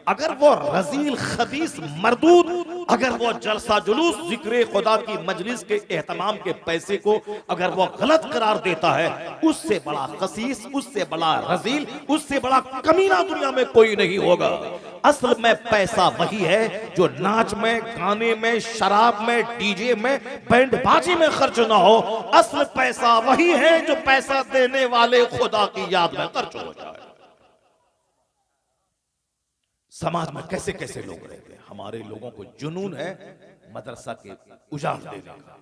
Speaker 1: अगर वो रजील खबीस मरदूद, अगर वो जलसा जुलूस जिक्र खुदा की मजलिस के एहतमाम के पैसे को अगर वो गलत करार देता है, उससे बड़ा खसीस, उससे बड़ा रजील, उससे बड़ा कमीना दुनिया में कोई नहीं होगा। असल में पैसा वही है जो नाच में, गाने में, शराब में, डीजे में, बैंड बाजी में खर्च ना हो। असल पैसा वही है जो पैसा देने वाले खुदा की याद में खर्च हो जाए। समाज में कैसे कैसे लोग रहते हैं। हमारे लोगों को जुनून है मदरसा के उजाड़ देने का,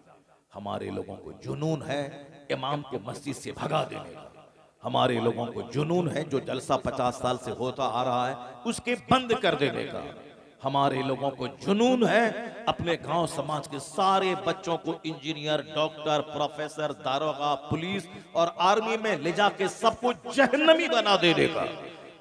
Speaker 1: हमारे लोगों को जुनून है इमाम के मस्जिद से भगा देने का, हमारे लोगों को जुनून है जो जलसा 50 साल से होता आ रहा है उसके बंद कर देने का, हमारे लोगों को जुनून है अपने गांव समाज के सारे बच्चों को इंजीनियर, डॉक्टर, प्रोफेसर, दारोगा, पुलिस और आर्मी में ले जाके सबको जहन्नमी बना देने का।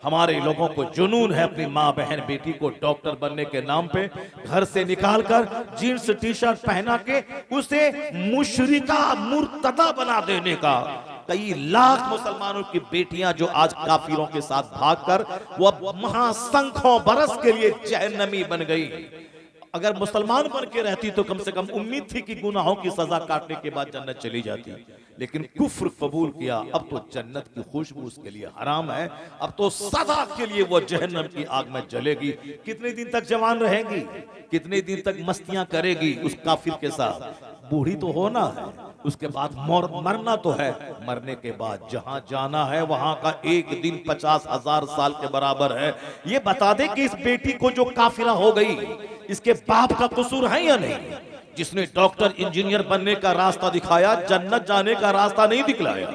Speaker 1: हमारे लोगों को जुनून है अपनी माँ बहन बेटी को डॉक्टर बनने के नाम पे घर से निकालकर जीन्स टी शर्ट पहना के उसे मुशरिका मुर्तदा बना देने का। कई लाख मुसलमानों की बेटियां जो आज काफिरों के साथ भागकर वो अब महासंख्यों बरस के लिए जहन्नमी बन गई। अगर मुसलमान बन के रहती तो कम से कम उम्मीद थी कि गुनाहों की सजा काटने के बाद जन्नत चली जाती, लेकिन कुफ्र कबूल किया, अब तो जन्नत की खुशबू उसके लिए हराम है, अब तो सदा के लिए वो जहन्नम की आग में जलेगी। कितने दिन तक जवान रहेगी, कितने दिन तक मस्तियां करेगी उस काफिर के साथ। बूढ़ी तो होना है, उसके बाद मरना तो है, मरने के बाद जहां जाना है वहां का एक दिन 50,000 साल के बराबर है। ये बता दे कि इस बेटी को जो काफिरा हो गई इसके बाप का कसूर है या नहीं? जिसने डॉक्टर इंजीनियर बनने का रास्ता दिखाया, जन्नत जाने का रास्ता नहीं दिखलाया,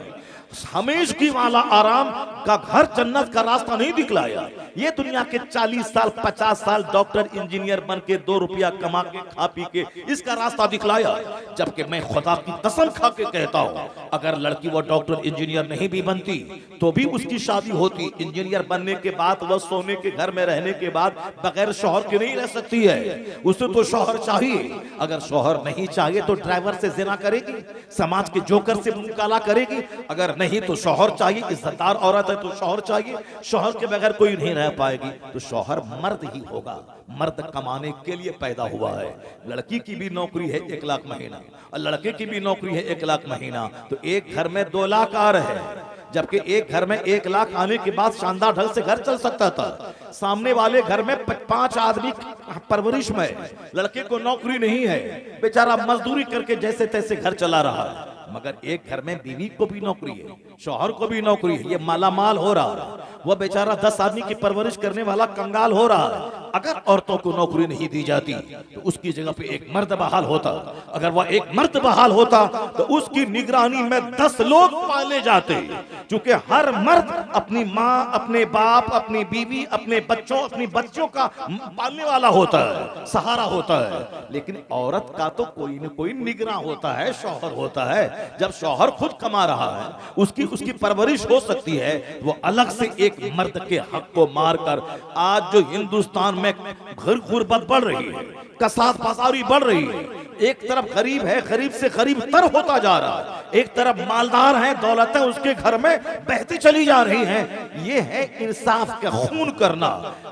Speaker 1: हमेशगी वाला आराम का घर जन्नत का रास्ता नहीं दिखलाया। ये दुनिया के 40 साल 50 साल डॉक्टर इंजीनियर बन के 2 रुपया कमा के खा पी के इसका रास्ता दिखलाया। जबकि मैं खुदा की कसम खा के कहता हूं अगर लड़की वो डॉक्टर इंजीनियर नहीं भी बनती तो भी उसकी शादी होती। इंजीनियर बनने के बाद वह सोने के घर में रहने के बाद बगैर शौहर के नहीं रह सकती है, उसे तो शौहर चाहिए। अगर शौहर नहीं चाहिए तो ड्राइवर से जिना करेगी, समाज के जोकर से मुकाला करेगी। अगर नहीं तो शौहर चाहिए, इज्जतदार औरत है तो शौहर चाहिए, शौहर के बगैर कोई नहीं रह पाएगी। तो शौहर मर्द ही होगा, मर्द कमाने के लिए पैदा हुआ है। लड़की की भी नौकरी है 1 लाख महीना और लड़के की भी नौकरी है 1 लाख महीना, तो एक घर में 2 लाख आ रहे हैं। जबकि एक घर में 1 लाख आने के बाद शानदार ढंग से घर चल सकता था। सामने वाले घर में 5 आदमी परवरिश में, लड़के को नौकरी नहीं है, बेचारा मजदूरी करके जैसे तैसे घर चला रहा है। मगर एक घर में बीवी को भी नौकरी है, शौहर को भी नौकरी है, ये मालामाल हो रहा है। वह बेचारा 10 आदमी की परवरिश करने वाला कंगाल हो रहा है। अगर औरतों को नौकरी नहीं दी जाती तो उसकी जगह पे एक मर्द बहाल होता। अगर वह एक मर्द बहाल होता तो उसकी निगरानी में 10 लोग पाले जाते। क्योंकि हर मर्द अपनी माँ, अपने बाप, अपनी बीवी, अपने बच्चों, अपनी बच्चों का पालने वाला होता है, सहारा होता है। लेकिन औरत का तो कोई न कोई निगरान होता है, शौहर होता है। जब शौहर खुद कमा रहा है, उसकी परवरिश हो सकती है, वो अलग से एक मर्द के हक को मारकर आज जो हिंदुस्तान में गुर्बत बढ़ रही है, कसाद बाजारी बढ़ रही है, एक तरफ गरीब है, गरीब से गरीब तर होता जा रहा है, एक तरफ मालदार है, दौलतें उसके घर में बहती चली जा रही हैं। ये है इंसाफ का खून करना।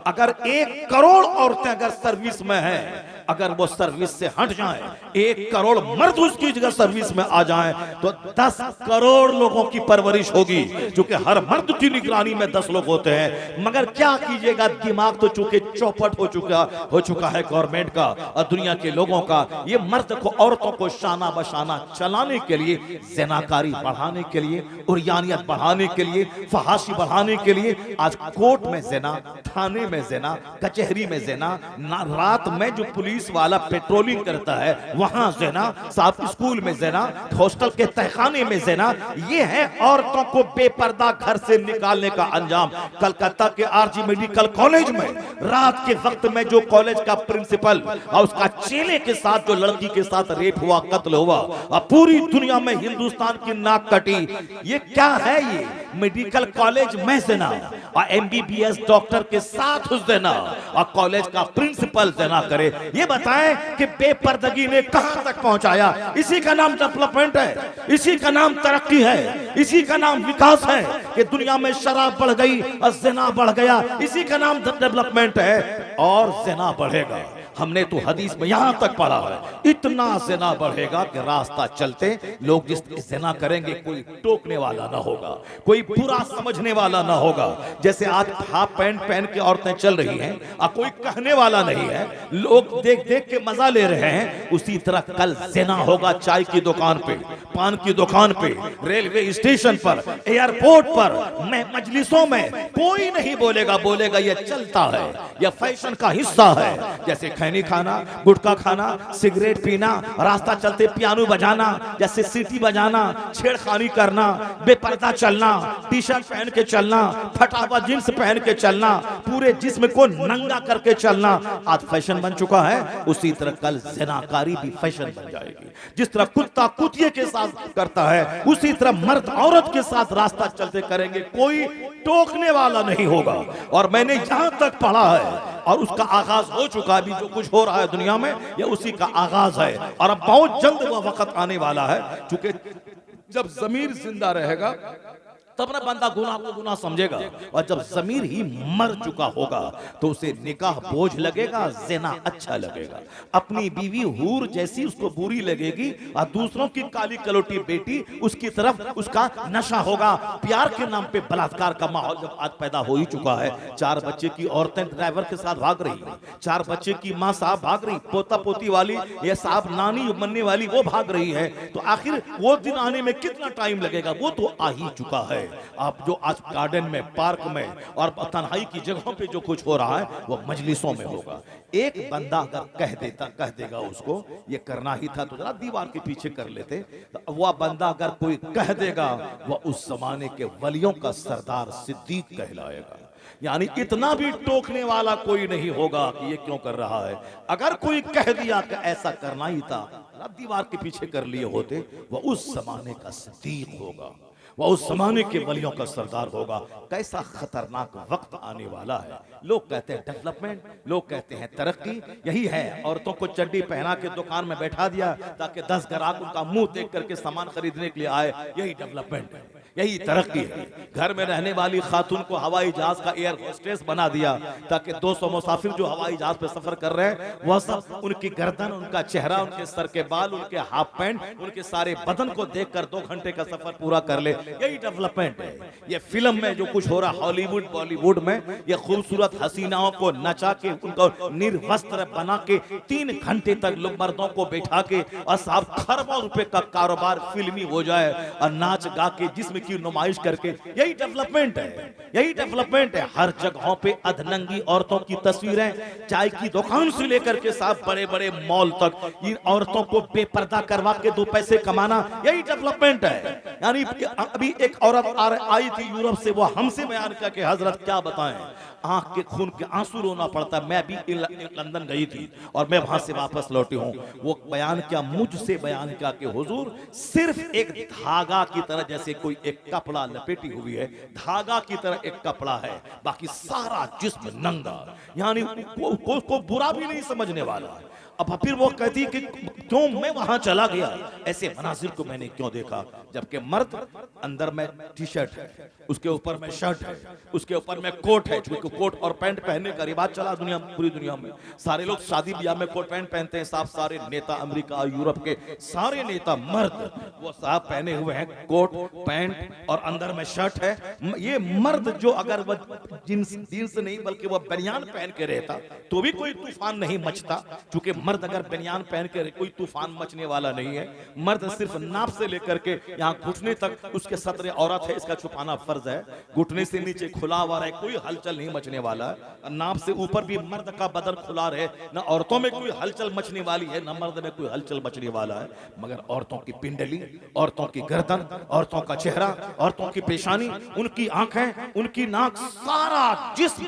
Speaker 1: अगर 1 करोड़ औरतें अगर सर्विस में हैं, अगर वो सर्विस से हट जाएं, 1 करोड़ मर्द उसकी जगह सर्विस में आ जाएं, तो 10 करोड़ लोगों की परवरिश होगी। क्योंकि हर मर्द की निगरानी में 10 लोग होते हैं। मगर क्या कीजिएगा, दिमाग तो चूंकि चौपट हो चुका है गवर्नमेंट का और दुनिया के लोगों का। ये मर्द को, औरतों को शाना बशाना चलाने के लिए, ज़िनाकारी बढ़ाने के लिए, उर्यानियत बढ़ाने के लिए, फहाशी बढ़ाने के लिए आज कोर्ट में ज़िना, थाने में ज़िना, कचहरी में ज़िना, रात में जो पुलिस पुलिस वाला पेट्रोलिंग करता है वहां जना, साहब स्कूल में जना, हॉस्टल के तहखाने में जना। ये है औरतों को बेपर्दा घर से निकालने का अंजाम। कलकत्ता के आरजी मेडिकल कॉलेज में रात के वक्त में जो कॉलेज का प्रिंसिपल और उसका चेले के साथ जो लड़की के साथ रेप हुआ, कत्ल हुआ, और पूरी दुनिया में हिंदुस्तान की नाक कटी। ये क्या है? ये मेडिकल कॉलेज में जना और एमबीबीएस डॉक्टर के साथ उस देना और कॉलेज का प्रिंसिपल देना करे। ये बताएं कि बेपर्दगी ने कहां तक पहुंचाया। इसी का नाम डेवलपमेंट है, इसी का नाम तरक्की है, इसी का नाम विकास है कि दुनिया में शराब बढ़ गई और ज़िना बढ़ गया। इसी का नाम डेवलपमेंट है और ज़िना बढ़ेगा। हमने तो हदीस में यहां तक पढ़ा है, इतना ज़िना बढ़ेगा कि रास्ता चलते लोग जिस ज़िना करेंगे कोई टोकने वाला ना होगा, कोई बुरा समझने वाला ना होगा। जैसे आज हाफ पैंट पहन के औरतें चल रही हैं और कोई कहने वाला नहीं है, लोग देख देख के मजा ले रहे हैं, उसी तरह कल ज़िना होगा चाय की दुकान पे, पान की दुकान पे, रेलवे स्टेशन पर, एयरपोर्ट पर, मजलिसों में। कोई नहीं बोलेगा, बोलेगा ये चलता है, यह फैशन का हिस्सा है। जैसे खैनी खाना, गुटखा खाना, सिगरेट पीना, रास्ता चलते पियानो बजाना, जैसे सीटी बजाना, छेड़खानी करना, बेपर्दा चलना, टी शर्ट पहन के चलना, फटा हुआ जींस पहन के चलना, पूरे जिस्म को नंगा करके चलना आज फैशन बन चुका है। उसी तरह कल ज़िनाकारी भी फैशन बन जाएगी। जिस तरह कुत्ता कुतिये के साथ करता है, उसी तरह मर्द औरत के साथ रास्ता चलते करेंगे, कोई टोकने वाला नहीं होगा। और मैंने जहां तक पढ़ा है और उसका आगाज हो चुका है, अभी जो कुछ हो रहा है दुनिया में ये उसी का आगाज है। और अब बहुत जल्द वह वक्त आने वाला है, क्योंकि जब ज़मीर जिंदा रहेगा तब ना बंदा गुनाह को गुनाह समझेगा, और जब ज़मीर ही मर चुका होगा तो उसे निकाह बोझ लगेगा, ज़िना अच्छा लगेगा। अपनी बीवी हूर जैसी उसको बुरी लगेगी और दूसरों की काली कलोटी बेटी उसकी तरफ उसका नशा होगा। प्यार के नाम पे बलात्कार का माहौल जब आज पैदा हो ही चुका है। 4 बच्चे की औरतें ड्राइवर के साथ भाग रही है, 4 बच्चे की माँ साहब भाग रही, पोता पोती वाली ये साहब नानी बनने वाली वो भाग रही है। तो आखिर वो दिन आने में कितना टाइम लगेगा? वो तो आ ही चुका है। आप जो आज गार्डन में, पार्क में और तन्हाई की जगहों पे जो कुछ हो रहा है वो मजलिसों में होगा। एक बंदा अगर कह देगा उसको ये करना ही था तो जरा दीवार के पीछे कर लेते, तो वह बंदा अगर कोई कह देगा वह उस जमाने के वलियों का सरदार सिद्दीक कहलाएगा। यानी इतना भी टोकने वाला कोई नहीं होगा कि ये क्यों कर रहा है। अगर कोई कह दिया कि ऐसा करना ही था, दीवार के पीछे कर लिए होते, वह उस जमाने का सिद्दीक होगा, वह उस जमाने के वलियों का सरदार होगा। कैसा खतरनाक वक्त आने वाला है। लोग कहते हैं डेवलपमेंट, लोग कहते हैं तरक्की। यही है, औरतों को चड्डी पहना के दुकान में बैठा दिया ताकि 10 ग्राहक उनका मुंह देख करके सामान खरीदने के लिए आए। यही डेवलपमेंट है, यही तरक्की है। घर में रहने वाली खातून को हवाई जहाज का एयर होस्टेस बना दिया ताकि 200 मुसाफिर जो हवाई जहाज पे सफर कर रहे हैं वह सब उनकी गर्दन, उनका चेहरा, उनके सर के बाल, उनके हाफ पैंट, उनके सारे बदन को देखकर 2 घंटे का सफर पूरा कर ले। यही डेवलपमेंट है। ये फिल्म में जो कुछ हो रहा हॉलीवुड बॉलीवुड में, ये खूबसूरत हसीनाओं को नचा के उनको निर्वस्त्र बना के 3 घंटे तक लोग मर्दों को बैठा के और साहब खरबों रुपए का कारोबार फिल्मी हो जाए और नाच गा के जिस्म की नुमाइश करके, यही डेवलपमेंट है। यही डेवलपमेंट है। हर जगहों पे अधनंगी औरतों की तस्वीरें, चाय की दुकान से लेकर के साहब बड़े बड़े मॉल तक इन औरतों को बेपर्दा करवा के 2 पैसे कमाना, यही डेवलपमेंट है। यानी अभी एक औरत आई थी यूरोप से, वो हमसे बयान किया कि हजरत क्या बताएं, आंख के खून के आंसू रोना पड़ता। मैं भी लंदन गई थी और मैं वहां से वापस लौटी हूं। वो बयान किया, मुझसे बयान किया कि हुजूर सिर्फ एक धागा की तरह, जैसे कोई एक कपड़ा लपेटी हुई है, धागा की तरह एक कपड़ा है, बाकी सारा जिस्म नंगा। यानी को बुरा भी नहीं समझने वाला। अब फिर वो कहती कि क्यों मैं वहां चला गया, ऐसे मनाजिर को मैंने क्यों देखा, जबकि मर्द अंदर में टी शर्ट है, उसके ऊपर में शर्ट है, उसके ऊपर में कोट है, क्योंकि कोट और पैंट पहनने का रिवाज चला दुनिया, पूरी दुनिया में। सारे लोग शादी ब्याह में कोट पैंट पहनते हैं साहब। सारे नेता अमेरिका यूरोप के सारे नेता मर्द वो साहब पहने हुए हैं कोट पैंट और अंदर में शर्ट है। ये मर्द जो अगर वह जींस नहीं बल्कि वह बनियान पहन के रहता तो भी कोई तूफान नहीं मचता, क्योंकि मर्द अगर बनियान पहन के कोई तूफान मचने वाला नहीं है। मर्द सिर्फ नाप से लेकर के यहाँ घुटने तक उसके सतरे औरत है, इसका छुपाना फर्ज है। घुटने से नीचे खुला हुआ रहे, कोई हलचल नहीं मचने वाला। नाप से ऊपर भी मर्द का बदन खुला रहे, ना औरतों में कोई हलचल मचने वाली है, ना मर्द में कोई हलचल मचने वाला है। मगर औरतों की पिंडली, औरतों की गर्दन, औरतों का चेहरा, औरतों की पेशानी, उनकी आंखें, उनकी नाक, सारा जिस्म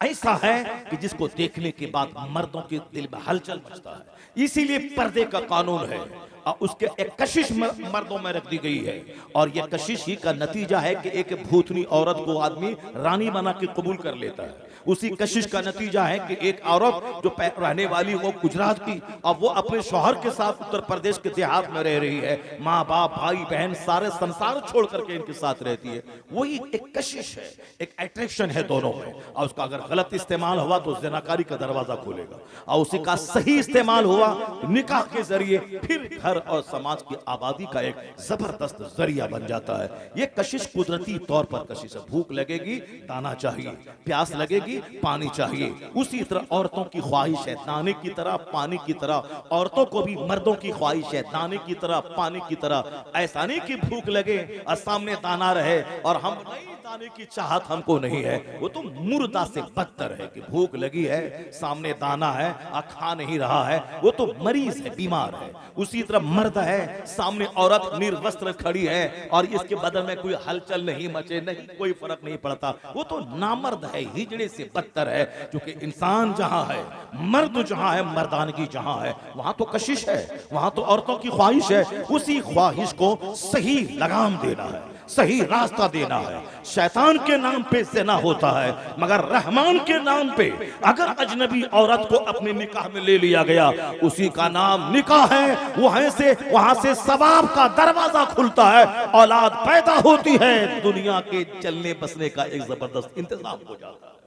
Speaker 1: ऐसा है कि जिसको देखने के बाद मर्दों के दिल में हलचल मचता है। इसीलिए पर्दे का कानून है और उसके एक कशिश मर्दों में रख दी गई है। और यह कशिश ही का नतीजा है कि एक भूतनी औरत को आदमी रानी बना के कबूल कर लेता है। उसी कशिश का नतीजा है कि एक औरत जो रहने वाली वो गुजरात की, अब वो अपने शौहर के साथ उत्तर प्रदेश के देहात में रह रही है। माँ बाप, भाई बहन, सारे संसार छोड़ करके इनके साथ रहती है। वही एक कशिश है, एक अट्रैक्शन है दोनों में। और उसका अगर गलत इस्तेमाल हुआ तो ज़िनाकारी का दरवाजा खोलेगा, और उसी का सही इस्तेमाल हुआ निकाह के जरिए फिर घर और समाज की आबादी का एक जबरदस्त जरिया बन जाता है। ये कशिश कुदरती तौर पर कशिश है। भूख लगेगी, दाना चाहिए, प्यास लगेगी, पानी चाहिए। उसी तरह औरतों की ख्वाहिश है दाने की तरह, पानी की तरह। औरतों को भी मर्दों की ख्वाहिश है दाने की तरह, पानी की तरह। ऐसा नहीं कि भूख लगे और सामने दाना रहे और हम नहीं, दाने की चाहत हमको नहीं है। वो तो मुर्दा से बदतर है कि भूख लगी है, सामने दाना है और खा नहीं रहा है। वो तो मरीज है, बीमार है। उसी तरह मर्द है, सामने औरत निर्वस्त्र खड़ी है और इसके बदन में कोई हलचल नहीं मचे, नहीं कोई फर्क नहीं पड़ता। वो तो नामर्द है, हिजड़े से बदतर है। क्योंकि इंसान जहां है, मर्द जहां है, मर्दानगी जहां है, वहां तो कशिश है, वहां तो औरतों की ख्वाहिश है। उसी ख्वाहिश को सही लगाम देना है, सही रास्ता देना है। शैतान के नाम पे ज़िना होता है, मगर रहमान के नाम पे अगर अजनबी औरत को अपने निकाह में ले लिया गया, उसी का नाम निकाह है। वहां से सवाब का दरवाजा खुलता है, औलाद पैदा होती है, दुनिया के चलने बसने का एक जबरदस्त इंतजाम हो जाता है।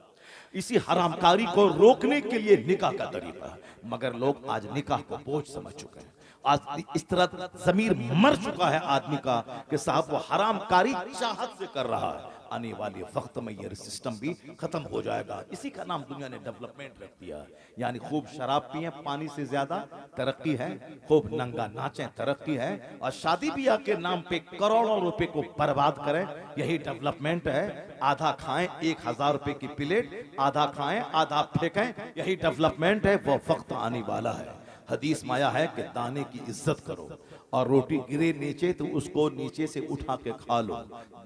Speaker 1: इसी हरामकारी को रोकने के लिए निकाह का तरीका है। मगर लोग आज निकाह को बोझ समझ चुके हैं। आज इस तरह जमीर मर चुका है आदमी का कि साहब वो हरामकारी चाहत से कर रहा है। आने वाले वक्त में ये सिस्टम भी खत्म हो जाएगा। इसी का नाम दुनिया ने डेवलपमेंट रख दिया। यानी खूब शराब पिए, पानी से ज्यादा तरक्की है। खूब नंगा नाचें, तरक्की है। और शादी ब्याह के नाम पे करोड़ों रुपए को बर्बाद करें, यही डेवलपमेंट है। आधा खाएं, 1000 रुपए की प्लेट, आधा खाएं, आधा फेंकें, यही डेवलपमेंट है। वो वक्त आने वाला है। हदीस माया है कि दाने की इज्जत करो और रोटी गिरे नीचे तो उसको नीचे से उठा के खा लो।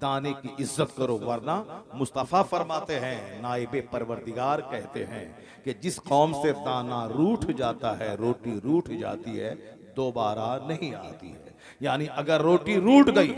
Speaker 1: दाने की इज्जत करो, वरना मुस्तफा फरमाते हैं, नाइबे परवरदिगार कहते हैं कि जिस कौम से दाना रूठ जाता है, रोटी रूठ जाती है, दोबारा नहीं आती है। यानी अगर रोटी रूठ गई,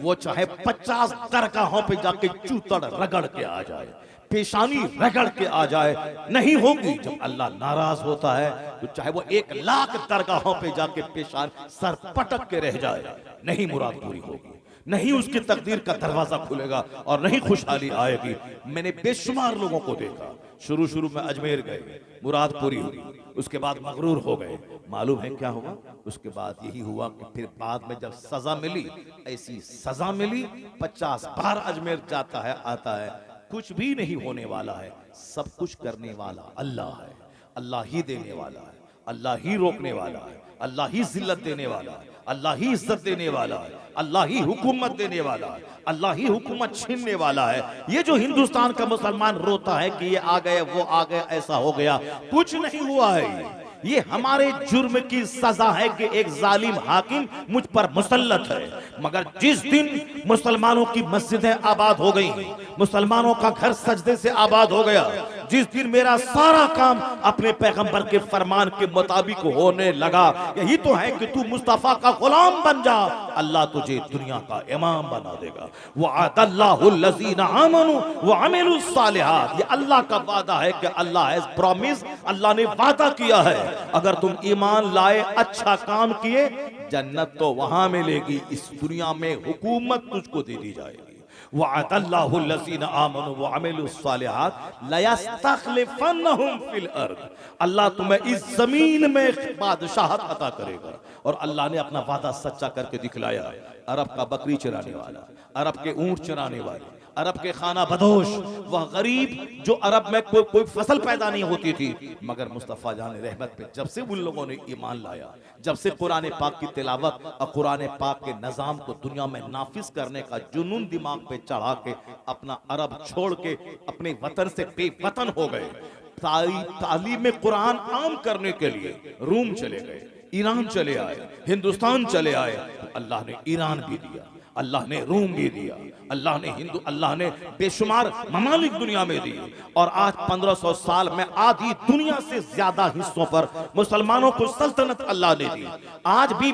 Speaker 1: वो चाहे 50 दरगाहों पे जाके चूतड़ रगड़ के आ जाए, पेशानी रगड़ के आ जाए, नहीं होगी। जब अल्लाह नाराज होता है तो चाहे वो 1,00,000 दरगाहों पे जाके पेशान सर पटक के रह जाए, नहीं मुराद पूरी होगी, नहीं उसकी तकदीर का दरवाजा खुलेगा और नहीं खुशहाली आएगी। मैंने बेशुमार लोगों को देखा, शुरू में अजमेर गए, मुराद पूरी हुई, उसके बाद मगरूर हो गए। मालूम है क्या हुआ? उसके बाद यही हुआ कि फिर बाद में जब सजा मिली, ऐसी सजा मिली, 50 बार अजमेर जाता है, आता है, कुछ भी नहीं होने वाला है। सब कुछ करने वाला अल्लाह है। अल्लाह ही देने वाला है, अल्लाह ही रोकने वाला है, अल्लाह ही जिल्लत देने वाला है, अल्लाह ही इज्जत देने वाला है, अल्लाह ही हुकूमत देने वाला है, अल्लाह ही हुकूमत छीनने वाला है। ये जो हिंदुस्तान का मुसलमान रोता है कि ये आ गए, वो आ गए, ऐसा हो गया, कुछ नहीं हुआ है। ये हमारे जुर्म की सजा है कि एक जालिम हाकिम मुझ पर मुसल्लत है। मगर जिस दिन मुसलमानों की मस्जिदें आबाद हो गई, मुसलमानों का घर सजदे से आबाद हो गया, जिस दिन मेरा सारा काम अपने पैगंबर के फरमान के मुताबिक होने लगा, यही तो है कि तू मुस्तफा का गुलाम बन जा, अल्लाह तुझे दुनिया का इमाम बना देगा। वअदल्लाहुल लज़ीना आमनू व अमिलुस सालिहात, ये अल्लाह का वादा है कि अल्लाह हैज प्रॉमिस, अल्लाह ने वादा किया है, अगर तुम ईमान लाए, अच्छा काम किए, जन्नत तो वहां मिलेगी, इस दुनिया में हुकूमत तुझको दे दी जाएगी। वअदल्लाहुल लज़ीना आमनू व अमिलुस सालिहात लयस्तखलिफन्नहुम फिल अर्द, अल्लाह तुम्हें इस जमीन में बादशाहत अता करेगा। और अल्लाह ने अपना वादा सच्चा करके दिखलाया। अरब का बकरी चराने वाला, अरब के ऊंट चराने वाले, अरब के खाना बदोश, वह गरीब जो अरब में कोई फसल पैदा नहीं होती थी, मगर मुस्तफ़ा जान रहमत पे जब से उन लोगों ने ईमान लाया, जब से कुरान पाक की तिलावत और कुरान पाक के निज़ाम को दुनिया में नाफिज करने का जुनून दिमाग पे चढ़ा के अपना अरब छोड़ के अपने वतन से बेवतन हो गए, तालीम कुरान आम करने के लिए रूम चले गए, ईरान चले आए, हिंदुस्तान चले आए, तो अल्लाह ने ईरान भी दिया, अल्लाह ने रूम भी दिया, अल्लाह ने बेशुमार ममालिक दुनिया में दिए। और आज 1500 साल में आधी दुनिया से ज्यादा हिस्सों पर मुसलमानों को सल्तनत अल्लाह ने दी। आज भी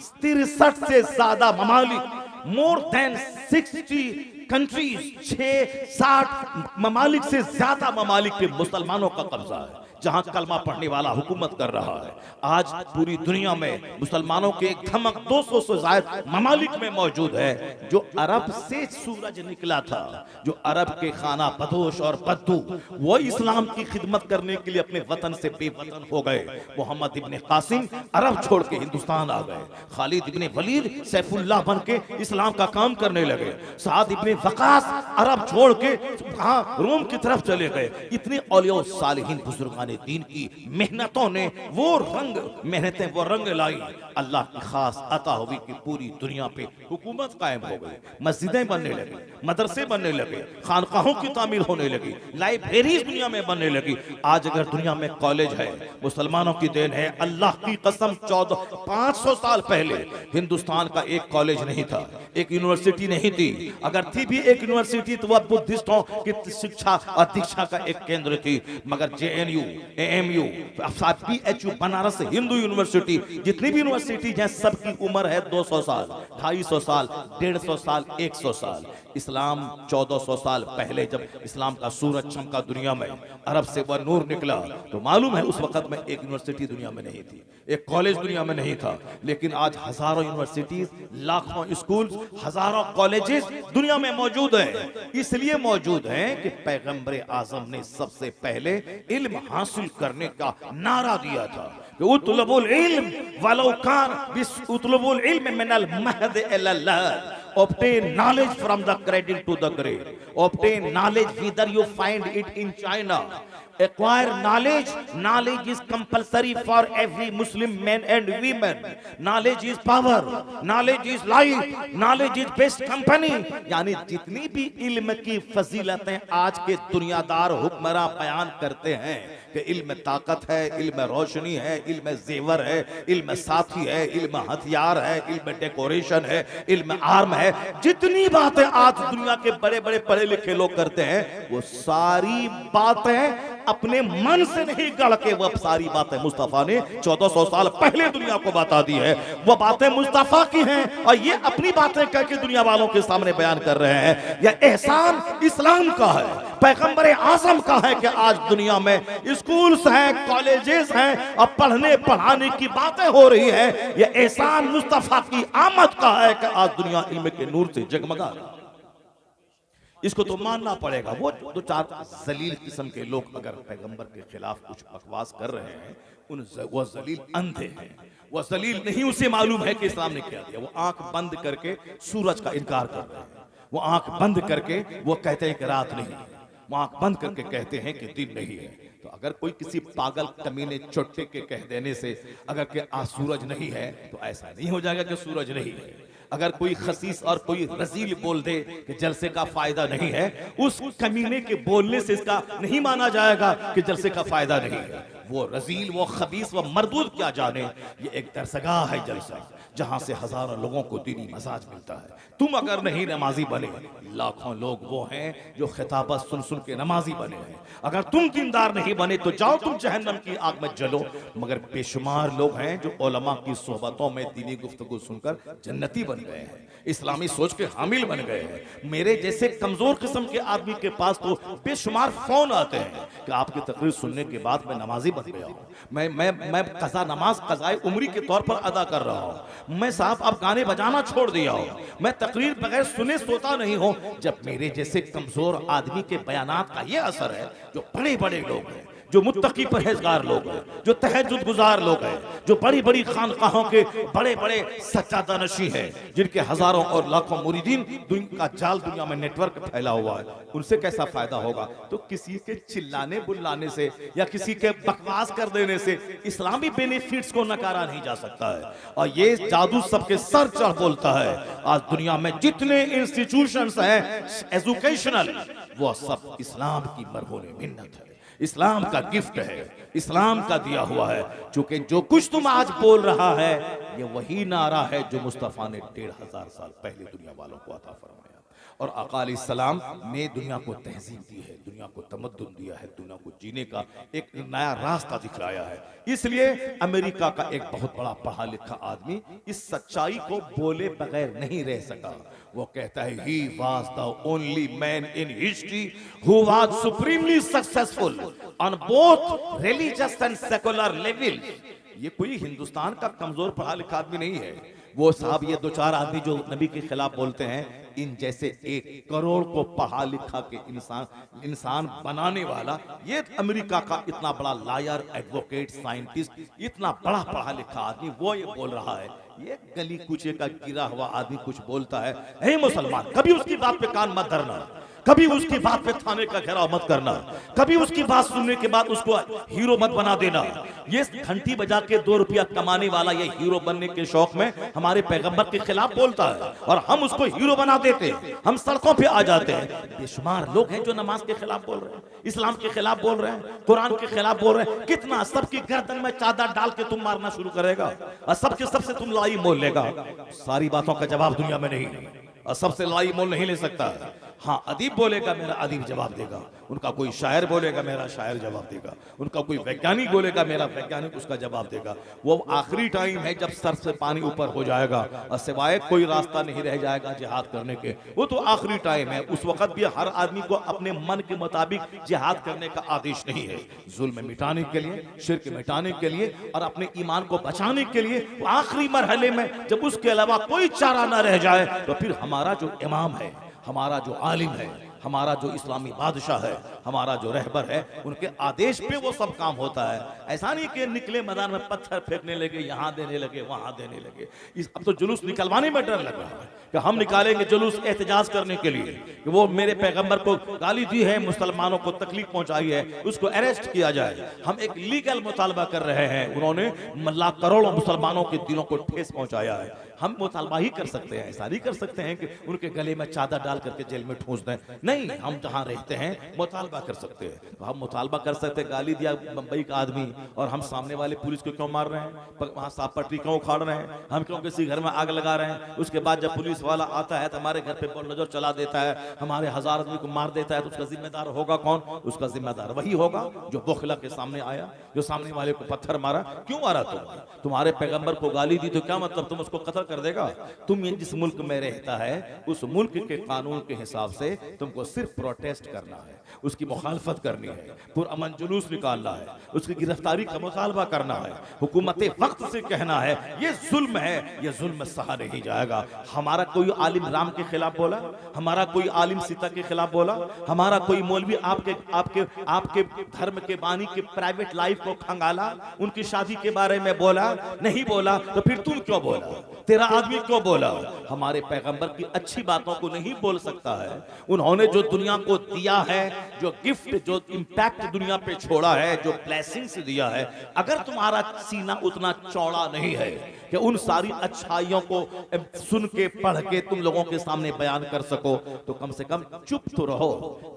Speaker 1: 63 से ज्यादा ममालिक, मोर देन 60 कंट्रीज, 60 ममालिक से ज्यादा ममालिक पे मुसलमानों का कब्जा है, जहां कलमा पढ़ने वाला हुकूमत कर रहा है। आज पूरी दुनिया में मुसलमानों के एक धमक 200 से ज्यादा ममालिक में मौजूद है। जो अरब से सूरज निकला था, जो अरब के खाना बदोश और बद्दू, वो इस्लाम की खिदमत करने के लिए अपने वतन से बेवतन हो गए। मोहम्मद इब्ने कासिम अरब छोड़ के हिंदुस्तान आ गए, खालिद इब्ने वलीद सैफुल्लाह बन के इस्लाम का काम करने लगे, साद इब्ने वकास अरब छोड़ के रोम की तरफ चले गए। इतने औलिया सालिहीन बुजुर्गान दीन की मेहनतों ने वो रंग लाई, अल्लाह की खास अता होगी कि पूरी दुनिया पे हुकूमत कायम हो गई, मस्जिदें बनने लगी, मदरसे बनने लगे, खानकाहों की तामीर होने लगी, लाइब्रेरीज दुनिया में बनने लगी। आज अगर दुनिया में कॉलेज है, मुसलमानों की देन है। अल्लाह की कसम 500 साल पहले हिंदुस्तान का एक कॉलेज नहीं था, एक यूनिवर्सिटी नहीं थी। अगर थी भी एक यूनिवर्सिटी तो वह बुद्धिस्टों की शिक्षा और दीक्षा का एक केंद्र थी। मगर JNU, AMU, PHU, Banaras Hindu university, जितनी भी यूनिवर्सिटी हैं सबकी उम्र है 200 साल, 250 साल, 150 साल, 100 साल। इस्लाम 1400 साल पहले जब इस्लाम का सूरज चमका दुनिया में, अरब से वह नूर निकला, तो मालूम है उस वक्त में एक यूनिवर्सिटी दुनिया में नहीं थी, एक कॉलेज दुनिया में नहीं था। लेकिन आज हजारों यूनिवर्सिटीज, लाखों स्कूल, हजारों कॉलेजेस दुनिया में मौजूद हैं। इसलिए मौजूद हैं कि पैगंबर आजम ने सबसे पहले इल्म हासिल करने का नारा दिया था कि उतलबुल इल्म वलो कान उतलबुल इल्म मिनल महद इलल लहद। Obtain knowledge from the cradle to the grave. Obtain knowledge whether you find it in China. Acquire knowledge. Knowledge is compulsory for every Muslim man and women. Knowledge is power. Knowledge is light. Knowledge is best company. यानी जितनी भी इल्म की फजीलतें आज के दुनियादार हुक्मरां बयान करते हैं कि इल्म ताकत है, इल्म रोशनी है, इल्म जेवर है, इल्म साथी है, इल्म हथियार है, इल्म डेकोरेशन है, इल्म आर्म है, जितनी बातें आज दुनिया के बड़े बड़े पढ़े लिखे लोग करते हैं, वो सारी बातें अपने मन से नहीं गढ़ के, वह सारी बातें मुस्तफा ने 1400 साल पहले दुनिया को बता दी है। वो बातें मुस्तफा की हैं और ये अपनी बातें कह के दुनिया वालों के सामने बयान कर रहे हैं। यह एहसान इस्लाम का है, पैगंबर आज़म का है कि आज दुनिया में स्कूल्स हैं, कॉलेजेस हैं और पढ़ने पढ़ाने की बातें हो रही है। यह एहसान मुस्तफा की आमद का है कि आज दुनिया इल्म के नूर से जगमगा रही है। इसको तो मानना पड़ेगा। वो दो चार जलील किस्म के लोग अगर पैगंबर के खिलाफ कुछ बकवास कर रहे हैं, वो जलील अंधे हैं, वो जलील नहीं, उसे मालूम है कि इस्लाम ने क्या दिया। वो आंख बंद करके सूरज का इनकार कर रहे हैं, वो आंख बंद करके वो कहते हैं कि रात नहीं है, वो आंख बंद करके कहते हैं कि दिन नहीं है। तो अगर कोई किसी पागल कमीने चोटे के कह देने से अगर कि आज सूरज नहीं है, तो ऐसा नहीं हो जाएगा कि सूरज नहीं है। अगर कोई खसीस और कोई रजील बोल दे कि जलसे का फायदा नहीं है, उस कमीने के बोलने से इसका नहीं माना जाएगा कि जलसे का फायदा नहीं है। वो रजील, वो खबीस, वो मरदूद क्या जाने, ये एक दरसगाह है जलसा, जहां से हजारों लोगों को दीनी मसाज मिलता है। तुम अगर नहीं नमाजी बने, लाखों लोग वो हैं जो खिताबत सुन सुन के नमाजी बने हैं। अगर तुम दीनदार नहीं बने तो जाओ तुम जहन्नम की आग में जलो। मगर बेशुमार लोग हैं जो उलमा की सोहबतों में दीनी गुफ्तगू सुनकर जन्नती बन गए हैं, इस्लामी सोच के हामिल बन गए हैं। मेरे जैसे कमजोर किस्म के आदमी के पास तो बेशुमार फोन आते हैं कि आपकी तकरीर सुनने के बाद मैं नमाजी बन गया हूँ, मैं कज़ा नमाज कज़ाए उम्री के तौर पर अदा कर रहा हूँ, मैं साहब अब गाने बजाना छोड़ दिया हूँ, मैं तकरीर बगैर सुने सोता नहीं हूँ। जब मेरे जैसे कमजोर आदमी के बयानात का ये असर है, जो बड़े बड़े लोग हैं, जो मुत्तकी परहेजगार लोग हैं, जो तहज्जुद गुजार लोग हैं, जो बड़ी बड़ी खानकाहों के बड़े बड़े सच्चादा नशी हैं, जिनके हजारों और लाखों मुरीदीन का जाल दुनिया में नेटवर्क फैला हुआ है, उनसे कैसा फायदा होगा? तो किसी के चिल्लाने बुल्लाने से या किसी के बकवास कर देने से इस्लामी बेनिफिट्स को नकारा नहीं जा सकता है। और ये जादू सबके सर चढ़ बोलता है। आज दुनिया में जितने इंस्टीट्यूशंस हैं एजुकेशनल, वो सब इस्लाम की मरहून मिन्नत है, इस्लाम का गिफ्ट है, इस्लाम का दिया हुआ है। चूंकि जो कुछ तुम आज बोल रहा है ये वही नारा है जो मुस्तफा ने 1500 साल पहले दुनिया वालों को अता फरमाया। और आका अलैहिस्सलाम ने दुनिया को तहजीब दी है, दुनिया को तमद्दुन दिया है, दुनिया को जीने का एक नया रास्ता दिखलाया है। इसलिए अमेरिका का एक बहुत बड़ा पढ़ा लिखा आदमी इस सच्चाई को बोले बगैर नहीं रह सका। वो कहता है he was the only man in history who was supremely successful on both religious and secular level. ये कोई हिंदुस्तान का कमजोर पढ़ा लिखा आदमी नहीं है। वो साहब ये 2-4 आदमी जो नबी के खिलाफ बोलते हैं, इन जैसे 1 करोड़ को पढ़ा लिखा के इंसान बनाने वाला ये अमेरिका का इतना बड़ा लायर, एडवोकेट, साइंटिस्ट, इतना बड़ा पढ़ा लिखा आदमी वो ये बोल रहा है। ये गली कूचे का गिरा हुआ आदमी कुछ बोलता है, हे मुसलमान, कभी उसकी बात पे कान मत धरना, कभी उसकी बात पे थाने का घेराव मत करना, कभी उसकी बात सुनने के बाद उसको हीरो मत बना देना। ये घंटी बजा के 2 रुपया कमाने वाला ये हीरो बनने के शौक में हमारे पैगंबर के खिलाफ बोलता है और हम उसको हीरो बना देते हैं। हम सड़कों पे आ जाते हैं। बेशुमार लोग हैं जो नमाज के खिलाफ बोल रहे हैं, इस्लाम के खिलाफ बोल रहे हैं, कुरान के खिलाफ बोल रहे हैं। कितना सबकी गर्दन में चादर डाल के तुम मारना शुरू करेगा और सबके सबसे तुम लड़ाई मोल लेगा। सारी बातों का जवाब दुनिया में नहीं है और सबसे लड़ाई मोल नहीं ले सकता। हाँ, अदीब बोलेगा मेरा अदीब जवाब देगा, उनका कोई शायर बोलेगा मेरा शायर जवाब देगा, उनका कोई वैज्ञानिक बोलेगा मेरा वैज्ञानिक उसका जवाब देगा। वो आखिरी टाइम है जब सर से पानी ऊपर हो जाएगा और सिवाय कोई रास्ता नहीं रह जाएगा जिहाद करने के। वो तो आखिरी टाइम है। उस वक्त भी हर आदमी को अपने मन के मुताबिक जिहाद करने का आदेश नहीं है। जुल्म मिटाने के लिए, शिर्क मिटाने के लिए और अपने ईमान को बचाने के लिए वो आखिरी मरहले में जब उसके अलावा कोई चारा ना रह जाए तो फिर हमारा जो इमाम है, हमारा जो आलिम है, हमारा जो इस्लामी बादशाह है, हमारा जो रहबर है, उनके आदेश पे वो सब काम होता है। ऐसा नहीं कि निकले मैदान में पत्थर फेंकने लगे, यहाँ देने लगे, वहां देने लगे। अब तो जुलूस निकलवाने में डर लग रहा है कि हम निकालेंगे जुलूस एहतजाज करने के लिए कि वो मेरे पैगंबर को गाली दी है, मुसलमानों को तकलीफ पहुंचाई है, उसको अरेस्ट किया जाए। हम एक लीगल मुतालबा कर रहे हैं। उन्होंने लाख करोड़ों मुसलमानों के दिलों को ठेस पहुंचाया है। हम मुतालबा ही कर सकते हैं, ऐसा नहीं कर सकते हैं कि उनके गले में चादर डाल करके जेल में ठूंस दें। नहीं, हम जहां रहते हैं मुतालबा कर सकते हैं। तो हम मुतालबा कर सकते हैं। गाली दिया बंबई का आदमी और हम सामने वाले पुलिस को क्यों मार रहे हैं, वहां साफ पटरी क्यों उखाड़ रहे हैं, हम क्यों किसी घर में आग लगा रहे हैं। उसके बाद जब पुलिस वाला आता है तो हमारे घर पे नजर चला देता है, हमारे 1000 आदमी को मार देता है, तो उसका जिम्मेदार होगा कौन? उसका जिम्मेदार वही होगा जो बुखला के सामने आया, जो सामने वाले को पत्थर मारा। क्यों मारा? तुम्हारे पैगंबर को गाली दी तो क्या मतलब तुम उसको कत्ल कर देगा? तुम ये जिस मुल्क में रहता है उस मुल्क के कानून के हिसाब से तुमको सिर्फ प्रोटेस्ट करना है, उसकी मुखालफत करनी है, पुरअमन जुलूस निकालना है, उसकी गिरफ्तारी का मुतालबा करना है, हुकूमत वक्त से कहना है ये जुल्म है, ये जुल्म सहा नहीं जाएगा। हमारा कोई आलिम राम के खिलाफ बोला, हमारा कोई आलिम सीता के खिलाफ बोला, हमारा कोई मौलवी आपके आपके आपके धर्म के बानी के प्राइवेट लाइफ को खंगाला, उनकी शादी के बारे में बोला? नहीं बोला। तो फिर तुम क्यों बोला? तेरा आदमी क्यों बोला? हमारे पैगंबर की अच्छी बातों को नहीं बोल सकता है। उन्होंने जो दुनिया को दिया है, जो गिफ्ट, जो इंपैक्ट दुनिया पे छोड़ा है, जो ब्लेसिंग्स दिया है, अगर तुम्हारा सीना उतना चौड़ा नहीं है कि उन सारी अच्छाइयों को सुन के पढ़ के तुम लोगों के सामने बयान कर सको, तो कम से कम चुप तो रहो।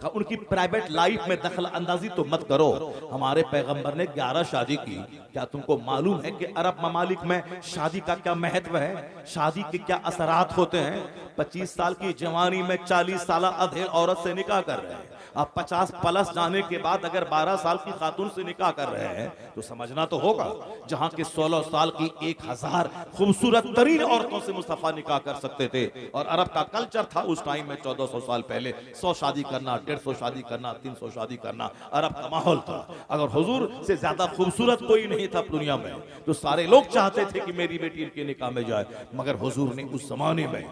Speaker 1: उनकी प्राइवेट लाइफ में दखल अंदाजी तो मत करो। हमारे पैगंबर ने 11 शादी की। क्या तुमको मालूम है कि अरब ममालिक में शादी का क्या महत्व है, शादी के क्या असरात होते हैं? 25 साल की जवानी में 40 साल अधेड़ औरत से निकाह कर रहे हैं। अब 50 प्लस जाने के बाद अगर 12 साल की खातून से निकाह कर रहे हैं तो समझना तो होगा। जहां के 16 साल की 1000 खूबसूरत तरीन औरतों से मुस्तफा निकाह कर सकते थे। और अरब का कल्चर था उस टाइम में 1400 साल पहले 100 शादी करना, 150 शादी करना, 300 शादी करना अरब का माहौल था। अगर हुजूर से ज्यादा खूबसूरत कोई नहीं था दुनिया में तो सारे लोग चाहते थे कि मेरी बेटी इनके निकाह में जाए। मगर हुजूर ने उस जमाने में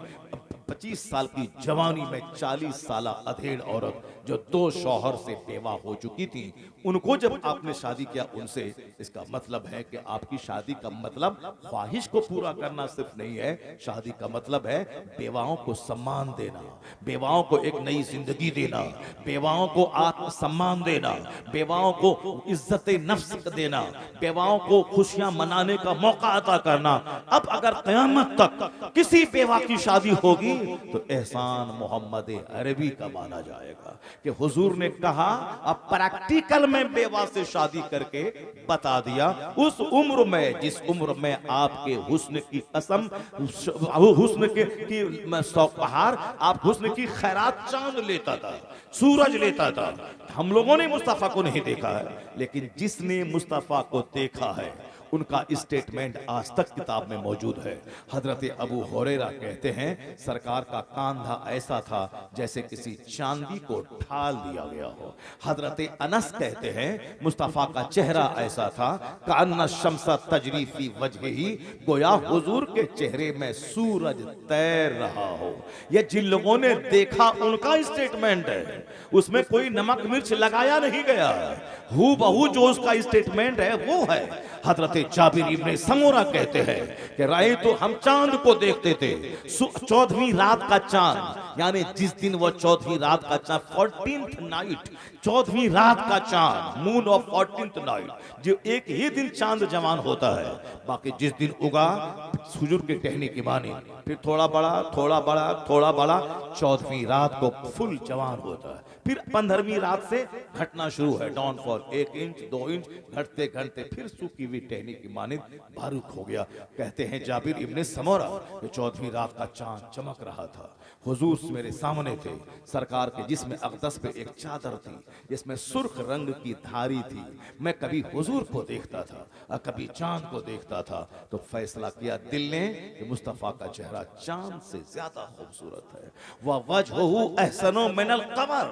Speaker 1: 25 साल की जवानी में 40 साल अधेड़ औरत जो 2 शौहर से बेवा हो चुकी थी, उनको जब आपने शादी किया उनसे, इसका मतलब है कि आपकी शादी का मतलब ख्वाहिश को पूरा करना सिर्फ नहीं है, शादी का मतलब है बेवाओं को सम्मान देना, बेवाओं को एक नई जिंदगी देना, बेवाओं को आत्मसम्मान देना, बेवाओं को इज्जत नफ्स देना, बेवाओं को खुशियां मनाने का मौका अता करना। अब अगर क़यामत तक किसी बेवा की शादी होगी तो एहसान मोहम्मद अरबी का माना जाएगा कि हुजूर ने कहा, अब प्रैक्टिकल में बेवा से शादी करके बता दिया, उस उम्र में जिस उम्र में आपके हुस्न की कसम, हुस्न की सौकहार, आप हुस्न की खैरात चांद लेता था, सूरज लेता था। हम लोगों ने मुस्तफा को नहीं देखा है, लेकिन जिसने मुस्तफा को देखा है उनका स्टेटमेंट आज तक किताब में मौजूद है। हजरत अबू हुरैरा कहते हैं, सरकार का कांधा ऐसा था जैसे किसी चांदी को ढाल दिया गया हो। हजरत अनस कहते हैं, मुस्तफा का चेहरा ऐसा था कान्ना शम्सा तजरी फी वजहिही, गोया हुजूर के चेहरे में सूरज तैर रहा हो। यह जिन लोगों ने देखा उनका स्टेटमेंट है, उसमें कोई नमक मिर्च लगाया नहीं गया, हू बहू जो उसका स्टेटमेंट है वो है। हजरत जाबिर इब्ने समूरा कहते हैं कि राय तो हम चांद को देखते थे, 14वीं रात का चांद, यानी जिस दिन वो 14वीं रात का चांद, 14th नाइट, 14वीं रात का चांद, मून ऑफ 14th नाइट, जो एक ही दिन चांद जवान होता है, बाकी जिस दिन उगा हुजूर के कहने की मानी, फिर थोड़ा बड़ा थोड़ा बड़ा थोड़ा बड़ा, 14वीं रात को फुल जवान होता है। फिर 15वीं रात से घटना शुरू है, डाउनफॉल 1 इंच 2 इंच, घटते घटते फिर सूखी हुई टहनी की मानिंद बारूक हो गया। कहते हैं जाबिर इब्ने समूरा कि 14वीं रात का चांद चमक रहा था, हुजूर मेरे सामने थे, सरकार के जिस्म अक़दस पे एक चादर थी जिसमें सुर्ख रंग की धारी थी। मैं कभी हुजूर को देखता था और कभी चांद को देखता था, तो फैसला किया दिल ने कि मुस्तफा का चेहरा चांद से ज्यादा खूबसूरत है। वह वजहू अहसनो मिनल कमर,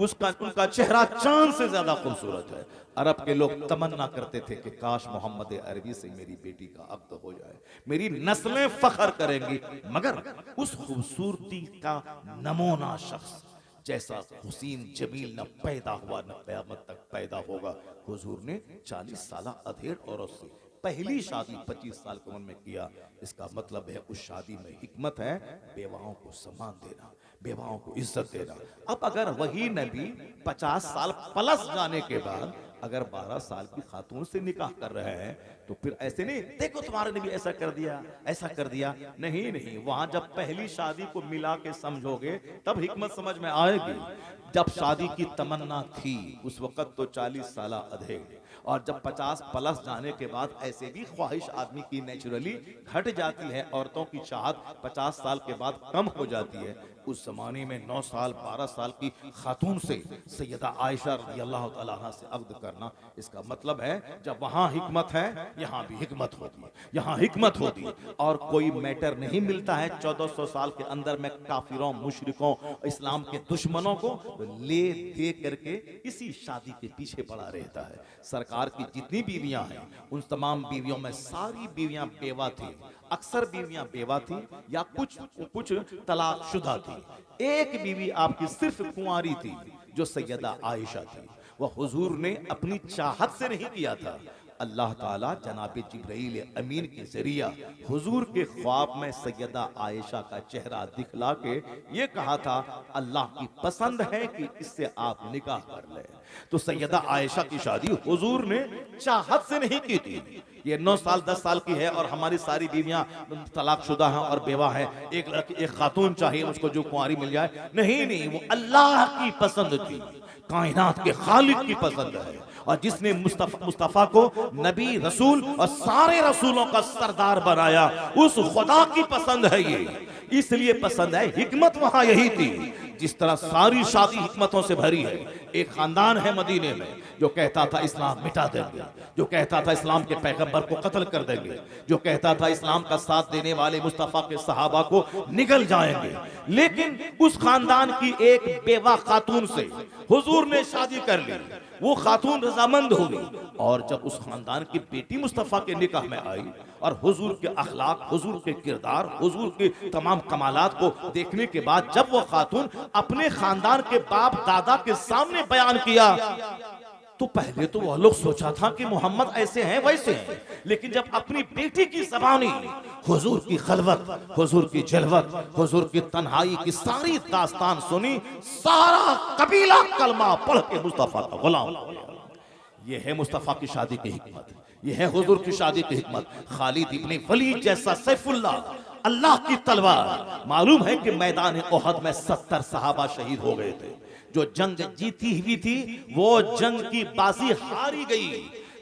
Speaker 1: उनका चेहरा चांद से ज्यादा खूबसूरत है। अरब के लोग तमन्ना करते थे कि काश मोहम्मद अरबी से मेरी बेटी का अक़्द हो जाए, मेरी नस्लें फख्र करेंगी, मगर उस खूबसूरती का नमूना शख्स जैसा हुसैन जमील न पैदा हुआ न क़यामत तक पैदा होगा। हुजूर ने 40 साल अधेड़ औरत से पहली शादी 25 साल की उम्र में किया। इसका मतलब है उस शादी में हिकमत है बेवाओं को सम्मान देना, बेवाओं को इज्जत देना। अब अगर वही नबी 50 साल प्लस जाने के बाद अगर 12 साल की खातून से निकाह कर रहे हैं, तो फिर ऐसे नहीं देखो तुम्हारे ने भी ऐसा कर दिया, ऐसा कर दिया, नहीं नहीं, वहां जब पहली शादी को मिला के समझोगे तब हिकमत समझ में आएगी। जब शादी की तमन्ना थी उस वक्त तो 40 साल अधेड़, और जब 50 प्लस जाने के बाद ऐसे भी ख्वाहिश आदमी की नेचुरली घट जाती है, औरतों की चाहत 50 साल के बाद कम हो जाती है। उस जमाने में 9 साल 12 साल की खातून से सैयदा आयशा रज़ियल्लाहु तआला अन्हा से अक़्द करना, इसका मतलब है जब वहां हिकमत है यहाँ भी हिकमत होती है, यहाँ हिकमत होती है। और कोई मैटर नहीं मिलता है 1400 साल के अंदर में काफिरों, मुशरिकों, इस्लाम के दुश्मनों को, तो ले दे करके इसी शादी के पीछे पड़ा रहता है। सरकार की जितनी बीवियां हैं उन तमाम बीवियों में सारी बीवियां बेवा थी, अक्सर बीवियां बेवा थी या कुछ तलाकशुदा थी। एक बीवी आपकी सिर्फ कुंवारी थी जो सैयदा आयशा थी। वह हुजूर ने अपनी चाहत से नहीं किया था, अल्लाह ताला जनाब जिब्राइल अमीन के जरिया हुजूर के ख्वाब में सैयदा आयशा का चेहरा दिखला के ये कहा था, अल्लाह की पसंद है कि इससे आप निकाह कर ले। तो सैयदा आयशा की शादी हुजूर ने चाहत से नहीं की थी। ये 9 साल 10 साल की है और हमारी सारी बीवियां तलाकशुदा हैं और बेवा हैं, एक लड़की एक खातून चाहिए उसको जो कुंवारी मिल जाए, नहीं नहीं, वो अल्लाह की पसंद थी, कायनात के खालिक की पसंद है। और जिसने मुस्तफा को नबी रसूल और सारे रसूलों का सरदार बनाया, उस खुदा की पसंद है ये, इसलिए पसंद है। हिकमत वहां यही थी, जिस तरह सारी शादी हिकमतों से भरी है। एक खानदान है मदीने में जो कहता था इस्लाम मिटा देंगे, जो कहता था इस्लाम के पैगंबर को कत्ल कर देंगे, जो कहता था इस्लाम का साथ देने वाले मुस्तफा के सहाबा को निगल जाएंगे। लेकिन उस खानदान की एक बेवा खातून से हुजूर ने शादी कर ली। वो खातून रजामंद हो गई। और जब उस खानदान की बेटी मुस्तफ़ा के निकाह में आई और हुजूर के अखलाक, हुजूर के किरदार, हुजूर के तमाम कमालात को देखने के बाद जब वो खातून अपने खानदान के बाप दादा के सामने बयान किया, तो पहले तो वह लोग सोचा था कि मोहम्मद ऐसे हैं वैसे हैं, लेकिन जब अपनी बेटी की ज़बानी हुजूर की खलवत, हुजूर की जलवत, हुजूर की तन्हाई की सारी दास्तान सुनी, सारा कबीला कलमा पढ़ के मुस्तफ़ा का गुलाम हो गया। ये है मुस्तफ़ा की शादी की हिकमत, ये है हुजूर की शादी की हिकमत। खालिद इब्ने वलीद जैसा सैफुल्लाह, अल्लाह की तलवार। मालूम है कि मैदान ओहद में 70 सहाबा शहीद हो गए थे। जो जंग जीती हुई थी वो जंग की बाजी हारी गई।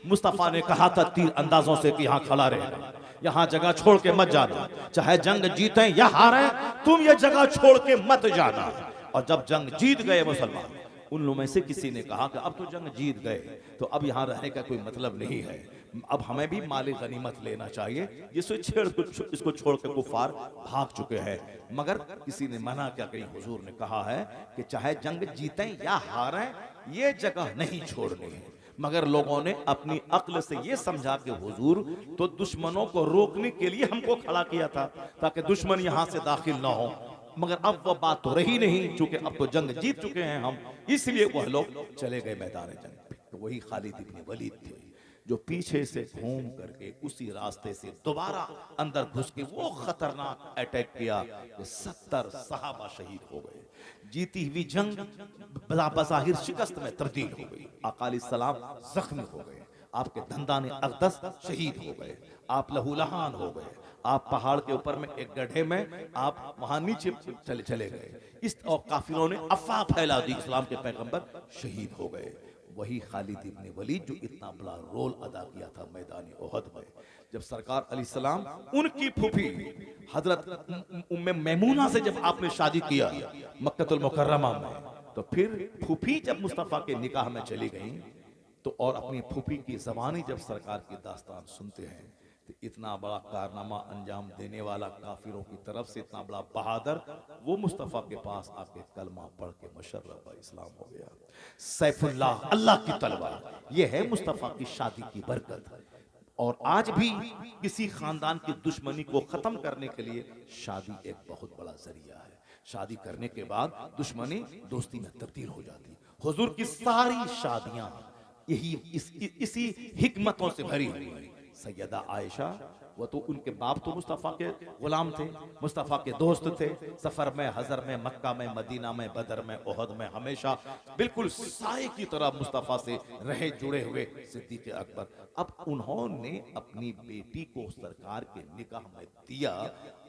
Speaker 1: मुस्तफ़ा ने कहा था तीर अंदाजों से कि यहाँ खड़ा रहना, यहाँ जगह छोड़ के मत जाना, चाहे जंग जीते या हारे, तुम ये जगह छोड़ के मत जाना। और जब जंग जीत गए मुसलमान, उन लोगों में से किसी ने कहा कि अब तो जंग जीत गए, तो अब यहाँ रहने का कोई मतलब नहीं है, अब हमें भी माली गनीमत लेना चाहिए, जिससे इसको छोड़ के कुफार भाग चुके हैं। मगर किसी ने मना क्या कही, हुजूर ने कहा है कि चाहे जंग जीतें या हारें, ये जगह नहीं छोड़नी है। मगर लोगों ने अपनी अक्ल से ये समझा कि हुजूर तो दुश्मनों को रोकने के लिए हमको खड़ा किया था ताकि दुश्मन यहाँ से दाखिल ना हो, मगर अब वह बात तो रही नहीं, क्योंकि अब तो जंग जीत चुके हैं हम, इसलिए वह लोग चले गए मैदान जंग। तो वही खालिद इब्ने वलीद थे जो पीछे से घूम करके उसी रास्ते से दोबारा अंदर घुस के वो खतरनाक अटैक किया कि 70 सहाबा शहीद हो गए। जीती हुई जंग बज़ाहिर शिकस्त में तब्दील हो गई। आका अलैहिस्सलाम जख्मी हो गए, आपके दंदाने अक़दस शहीद हो गए, आप लहूलहान हो गए, आप पहाड़ के ऊपर में एक गड्ढे में आप वहां नीचे चले गए। इस और काफिरों ने अफवाह फैला दी, इस्लाम के पैगंबर शहीद हो गए। वही खालिद इब्ने वलीद जो इतना बड़ा रोल अदा किया था मैदान ओहद में, जब सरकार अलैहिस्सलाम उनकी फूफी हजरत उम्मे मैमूना से जब आपने शादी किया मक्कतुल मुकर्रमा में, तो फिर फूफी जब मुस्तफ़ा के निकाह में चली गई, तो और अपनी फूफी की ज़बानी जब सरकार की दास्तान सुनते हैं, तो इतना बड़ा कारनामा अंजाम देने वाला काफिरों की तरफ से इतना बड़ा बहादुर, वो मुस्तफ़ा के पास आके कलमा पढ़ के मुशर्रफ इस्लाम हो गया। सैफुल्लाह, अल्लाह की तलवार, ये है मुस्तफ़ा की शादी की बरकत। और आज भी किसी खानदान की दुश्मनी को खत्म करने के लिए शादी एक बहुत बड़ा जरिया है। शादी करने के बाद दुश्मनी दोस्ती में तब्दील हो जाती। हुजूर की सारी शादियां यही इसी हिकमतों से भरी हुई है। सैयदा आयशा, वो तो उनके बाप तो मुस्तफ़ा के गुलाम थे, मुस्तफ़ा के दोस्त थे, सफर में, हजर में, मक्का में, मदीना में, बदर में, ओहद में हमेशा बिल्कुल साए की तरह मुस्तफ़ा से रहे जुड़े हुए सिद्दीक़ अकबर। अब उन्होंने अपनी बेटी को सरकार के निकाह में दिया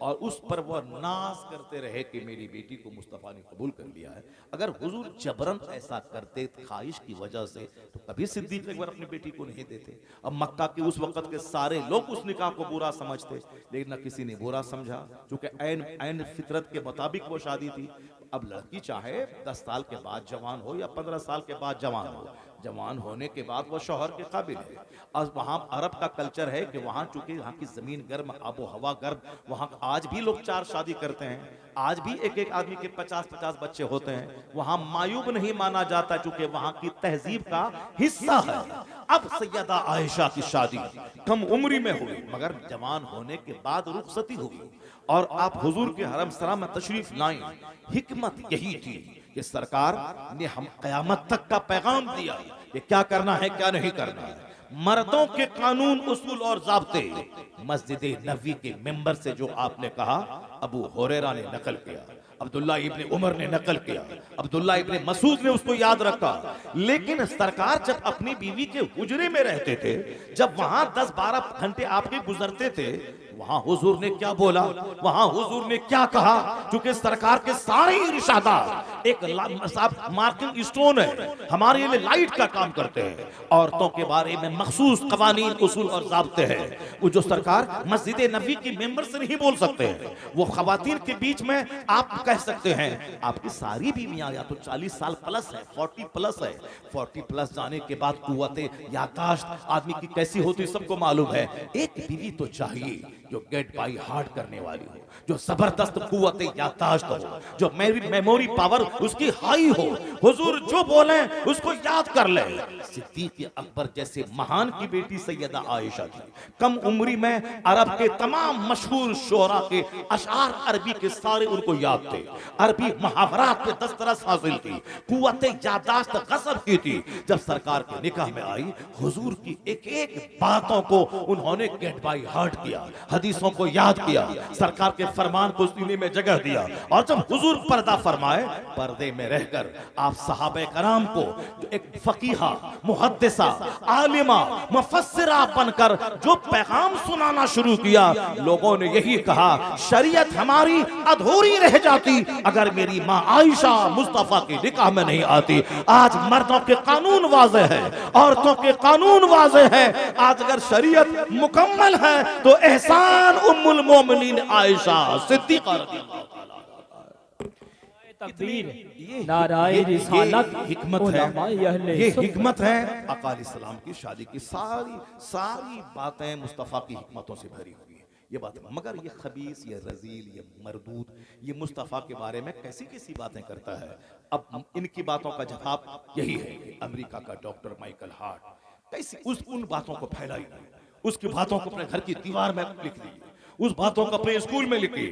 Speaker 1: और उस पर वह नाज करते रहे कि मेरी बेटी को मुस्तफ़ा ने कबूल कर लिया है। अगर हुजूर जबरन ऐसा करते ख्वाहिश की वजह से, तो कभी सिद्दीक़ अकबर अपनी बेटी को नहीं देते। अब मक्का के उस वक़्त के सारे लोग उस निकाह को बुरा समझते, लेकिन न किसी ने बुरा समझा, क्योंकि ऐन फितरत के मुताबिक वो शादी थी। अब लड़की चाहे 10 साल के बाद जवान हो या 15 साल के बाद जवान हो, जवान होने के बाद वह शौहर के काबिल है। और वहाँ अरब का कल्चर है कि वहाँ चूंकि यहाँ की जमीन गर्म, आबो हवा गर्म, वहाँ आज भी लोग 4 शादी करते हैं, आज भी एक एक आदमी के 50-50 बच्चे होते हैं। वहाँ मायूब नहीं माना जाता, चूंकि वहाँ की तहजीब का हिस्सा है। अब सैयदा आयशा की शादी कम उम्री में हुई, मगर जवान होने के बाद रुखसती हुई और आप हुजूर के हरम सरा में तशरीफ लाएं। हिकमत यही थी कि सरकार ने हम कयामत तक का पैगाम दिया कि क्या करना है क्या नहीं करना है। मर्दों के कानून, उसूल और ज़ाब्ते मस्जिद नबवी के मेंबर से जो आपने कहा, अबू हुरैरा ने नकल किया, अब्दुल्ला इब्ने उमर ने नकल किया, अब्दुल्ला इब्ने मसूद ने उसको याद रखा। लेकिन सरकार जब अपनी बीवी के हुजरे में रहते थे, जब वहां 10-12 घंटे आपके गुजरते थे, वहां हुजूर ने क्या बोला, वहां हुजूर ने क्या कहा, क्योंकि सरकार के सारे इरशादात एक मार्किंग स्टोन है, हमारे लिए लाइट का काम करते हैं। औरतों के बारे में मखसूस कवानीन, उसूल और ज़ाब्ते हैं, वो जो सरकार मस्जिद नबी की मेंबर से नहीं बोल सकते हैं। वो खवातीन के बीच में आप कह सकते हैं, आपकी सारी बीवियां या तो 40 साल प्लस है, 40 प्लस है। 40 प्लस जाने के बाद कुव्वते यादाश्त आदमी की कैसी होती सबको मालूम है। एक बीवी तो चाहिए जो गेट बाई हार्ट करने वाली हो, जो जबरदस्त कुव्वत याददाश्त हो, जो मेमोरी पावर उसकी हाई हो, हुजूर जो बोले उसको याद कर ले। सिद्दीक अकबर जैसे महान की बेटी सैयदा आयशा थी, कम उम्री में अरब के तमाम मशहूर शोरा के अशार अरबी के सारे उनको याद थे, अरबी मुहावरात पे दस्तरस हासिल थी, कुव्वत याददाश्त गजब की थी। जब सरकार के निकाह में आई, हुजूर की एक एक बातों को उन्होंने गेट बाई हार्ट किया, हदीसों को याद किया, सरकार के फरमान को सीने में जगह दिया। और जब हुजूर पर्दा फरमाए, पर्दे में रहकर आप सहाबे कराम को जो एक फकीहा, मुहद्दिसा, आलिमा, मुफस्सिरा बनकर जो पैगाम सुनाना शुरू किया, लोगों ने यही कहा, शरीयत हमारी अधूरी रह जाती अगर मेरी मां आयशा मुस्तफा के निकाह में नहीं आती। आज मर्दों के कानून वाज़े है, औरतों के कानून वाज़े है। आज अगर शरीयत मुकम्मल है तो एहसान उम्मुल मोमिनीन आयशा सिद्दीक़ा
Speaker 2: तकबीर,
Speaker 1: ये
Speaker 2: नाराए रिसालत,
Speaker 1: हिकमत
Speaker 2: उलमाए
Speaker 1: है,
Speaker 2: अहले
Speaker 1: ये
Speaker 2: सुन्नत।
Speaker 1: हिकमत है। आका अलैहिस्सलाम की शादी की सारी बातें मुस्तफ़ा की हिकमतों से भरी हुई है, ये बात है। मगर ये खबीस, ये रजील, ये मरदूद, ये मुस्तफ़ा के बारे में कैसी कैसी बातें करता है। अब इनकी बातों का जवाब यही है कि अमेरिका का डॉक्टर माइकल हार्ट कैसी उन बातों को फैलाई, उसकी बातों को अपने घर की दीवार में लिख दी, उस बातों को अपने स्कूल में लिखी।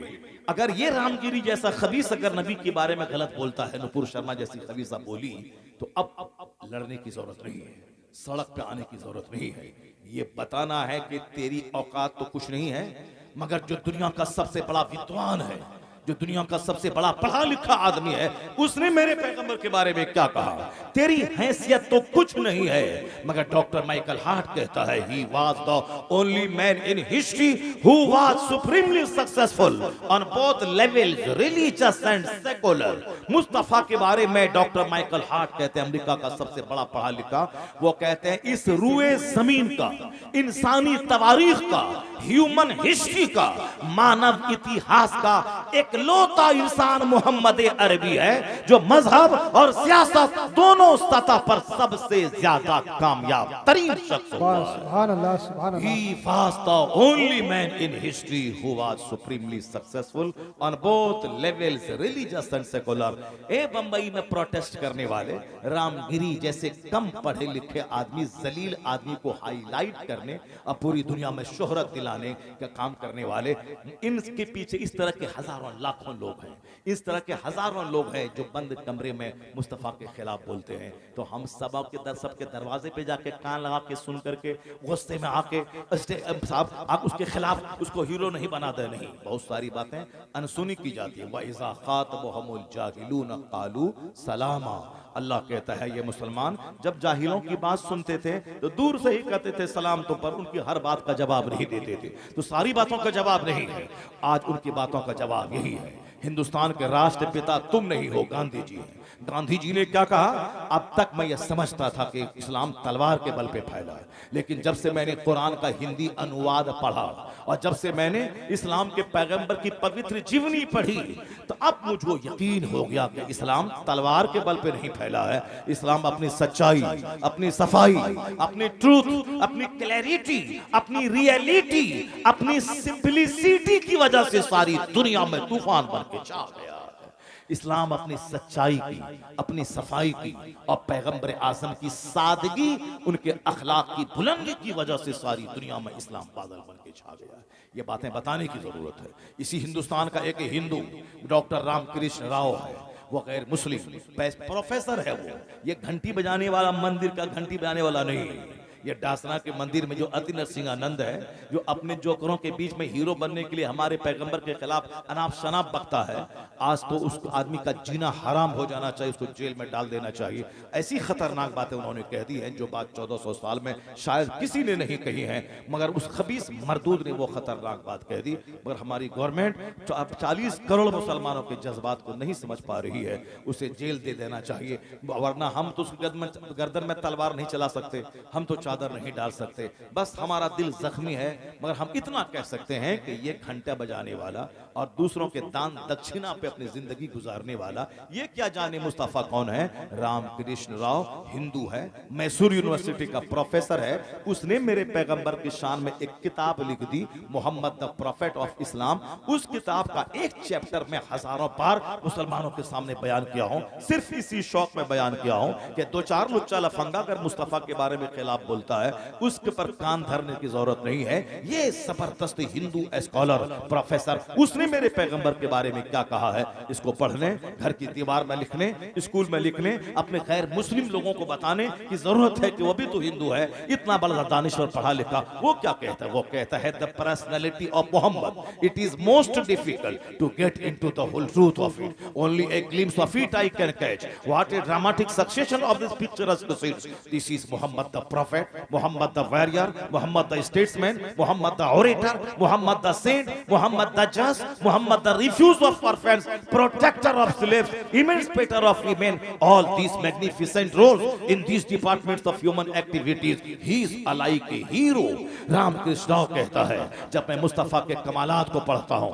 Speaker 1: अगर ये रामगिरी जैसा खबीस अगर नबी के बारे में गलत बोलता है, नुपुर शर्मा जैसी खबीसा बोली, तो अब लड़ने की जरूरत नहीं है, सड़क पे आने की जरूरत नहीं है। ये बताना है कि तेरी औकात तो कुछ नहीं है, मगर जो दुनिया का सबसे बड़ा विद्वान है, जो दुनिया का सबसे बड़ा पढ़ा लिखा आदमी है, उसने मेरे पैगंबर के बारे में क्या कहा। तेरी हैसियत तो कुछ नहीं है, मगर डॉक्टर माइकल हार्ट कहता है, he was the only man in history who was supremely successful on both levels, religious and secular। Mustafa के बारे में डॉक्टर माइकल हार्ट कहते हैं, अमेरिका का सबसे बड़ा पढ़ा लिखा, वो कहते हैं इस रुए जमीन का, इंसानी तवारीख का, ह्यूमन हिस्ट्री का, मानव इतिहास का एक लौता इंसान मोहम्मद अरबी है जो मजहब और सियासत दोनों सतह पर सबसे ज्यादा कामयाब तरीन शख्स हुआ।
Speaker 3: सुभान अल्लाह, सुभान अल्लाह।
Speaker 1: He was the only man in history who was supremely successful on both levels, religious and secular। ए बंबई में प्रोटेस्ट करने वाले रामगिरी जैसे कम पढ़े लिखे आदमी, जलील आदमी को हाईलाइट करने और पूरी दुनिया में शोहरत दिलाने का काम करने वाले, इनके पीछे इस तरह के हजारों लाखों लोग हैं, इस तरह के हजारों लोग हैं जो बंद कमरे में मुस्तफा के खिलाफ बोलते हैं। तो हम सबके दरवाजे पे जाके कान लगा के सुन करके गुस्से में आके साहब आप उसके खिलाफ उसको हीरो नहीं बना दे, नहीं, बहुत सारी बातें अनसुनी की जाती है। वइज़ा ख़ातबहुमुल जाहिलून क़ालू सलामा। अल्लाह कहता है ये मुसलमान जब जाहिलों की बात सुनते थे तो दूर से ही कहते थे सलाम, तो पर उनकी हर बात का जवाब नहीं देते थे। तो सारी बातों का जवाब नहीं है, आज उनकी बातों का जवाब यही है। हिंदुस्तान के राष्ट्रपिता तुम नहीं हो, गांधी जी हैं। गांधी जी ने क्या कहा, अब तक मैं यह समझता था कि इस्लाम तलवार के बल पे फैला है, लेकिन जब से मैंने कुरान का हिंदी अनुवाद पढ़ा और जब से मैंने इस्लाम के पैगंबर की पवित्र जीवनी पढ़ी, तो अब मुझको यकीन हो गया कि इस्लाम तलवार के बल पे नहीं फैला है। इस्लाम अपनी सच्चाई, अपनी सफाई, अपनी ट्रूथ, अपनी क्लैरिटी, अपनी रियलिटी, अपनी सिंपलिसिटी की वजह से सारी दुनिया में तूफान बन के छा गया। इस्लाम अपनी सच्चाई की, अपनी सफाई की और पैगंबर आज़म की सादगी, उनके अखलाक की बुलंदी की वजह से सारी दुनिया में इस्लाम बादल बन के छा गया। ये बातें बताने की जरूरत है। इसी हिंदुस्तान का एक हिंदू डॉक्टर रामकृष्ण राव है, वो गैर मुस्लिम प्रोफेसर है। वो ये घंटी बजाने वाला, मंदिर का घंटी बजाने वाला नहीं है। ये डासना के मंदिर में जो अति नरसिंहानंद है, जो अपने जोकरों के बीच में हीरो बनने के लिए हमारे पैगंबर के खिलाफ अनाप शनाप बकता है, आज तो उस आदमी का जीना हराम हो जाना चाहिए, उसको जेल में डाल देना चाहिए। ऐसी खतरनाक बातें उन्होंने कह दी हैं जो बात 1400 साल में शायद किसी ने नहीं कही है, मगर उस खबीस मरदूद ने वो खतरनाक बात कह दी। मगर हमारी गवर्नमेंट 40 करोड़ मुसलमानों के जज्बात को नहीं समझ पा रही है, उसे जेल दे देना चाहिए, वरना हम तो उसकी गर्दन में तलवार नहीं चला सकते, हम तो चादर नहीं डाल सकते। बस हमारा दिल जख्मी है, मगर हम इतना कह सकते हैं कि ये घंटा बजाने वाला और दूसरों के दान दक्षिणा पे पे अपनी जिंदगी गुजारने वाला, ये क्या जाने मुस्तफा कौन है? रामकृष्ण राव हिंदू है, मैसूर यूनिवर्सिटी का प्रोफेसर है। उसने मेरे पैगंबर की शान में एक किताब लिख दी, Muhammad the prophet of Islam. उस किताब का एक चैप्टर में हजारों बार मुसलमानों के सामने बयान किया हूं, सिर्फ इसी शौक में बयान किया हूं कि दो चार लुच्चा लफंगा अगर मुस्तफा के बारे में खिलाफ बोलता है, उसके पर कान धरने की जरूरत नहीं है। ये जबरदस्त हिंदू स्कॉलर प्रोफेसर, उसने मेरे पैगंबर के बारे में क्या कहा है, इसको पढ़ने, घर की दीवार में लिखने, स्कूल में लिखने, अपने गैर मुस्लिम लोगों को बताने की जरूरत है कि वो भी तो हिंदू है। इतना बड़ा दानिश्वर पढ़ा लिखा, वो क्या कहता है? वो कहता है the personality of Muhammad, it is most difficult to get into the whole truth of it, only a glimpse of it I can catch, what a dramatic succession of this picturesque scenes. This is Muhammad the prophet, Muhammad the warrior, Muhammad the statesman, Muhammad the orator, Muhammad the saint, Muhammad the just, Muhammad the refuge of orphans, protector of slaves, emancipator of women, all these magnificent roles in these departments of human activities, he is alike a hero। Ramakrishna Rao कहता है, जब मैं मुस्तफा के कमालात को पढ़ता हूं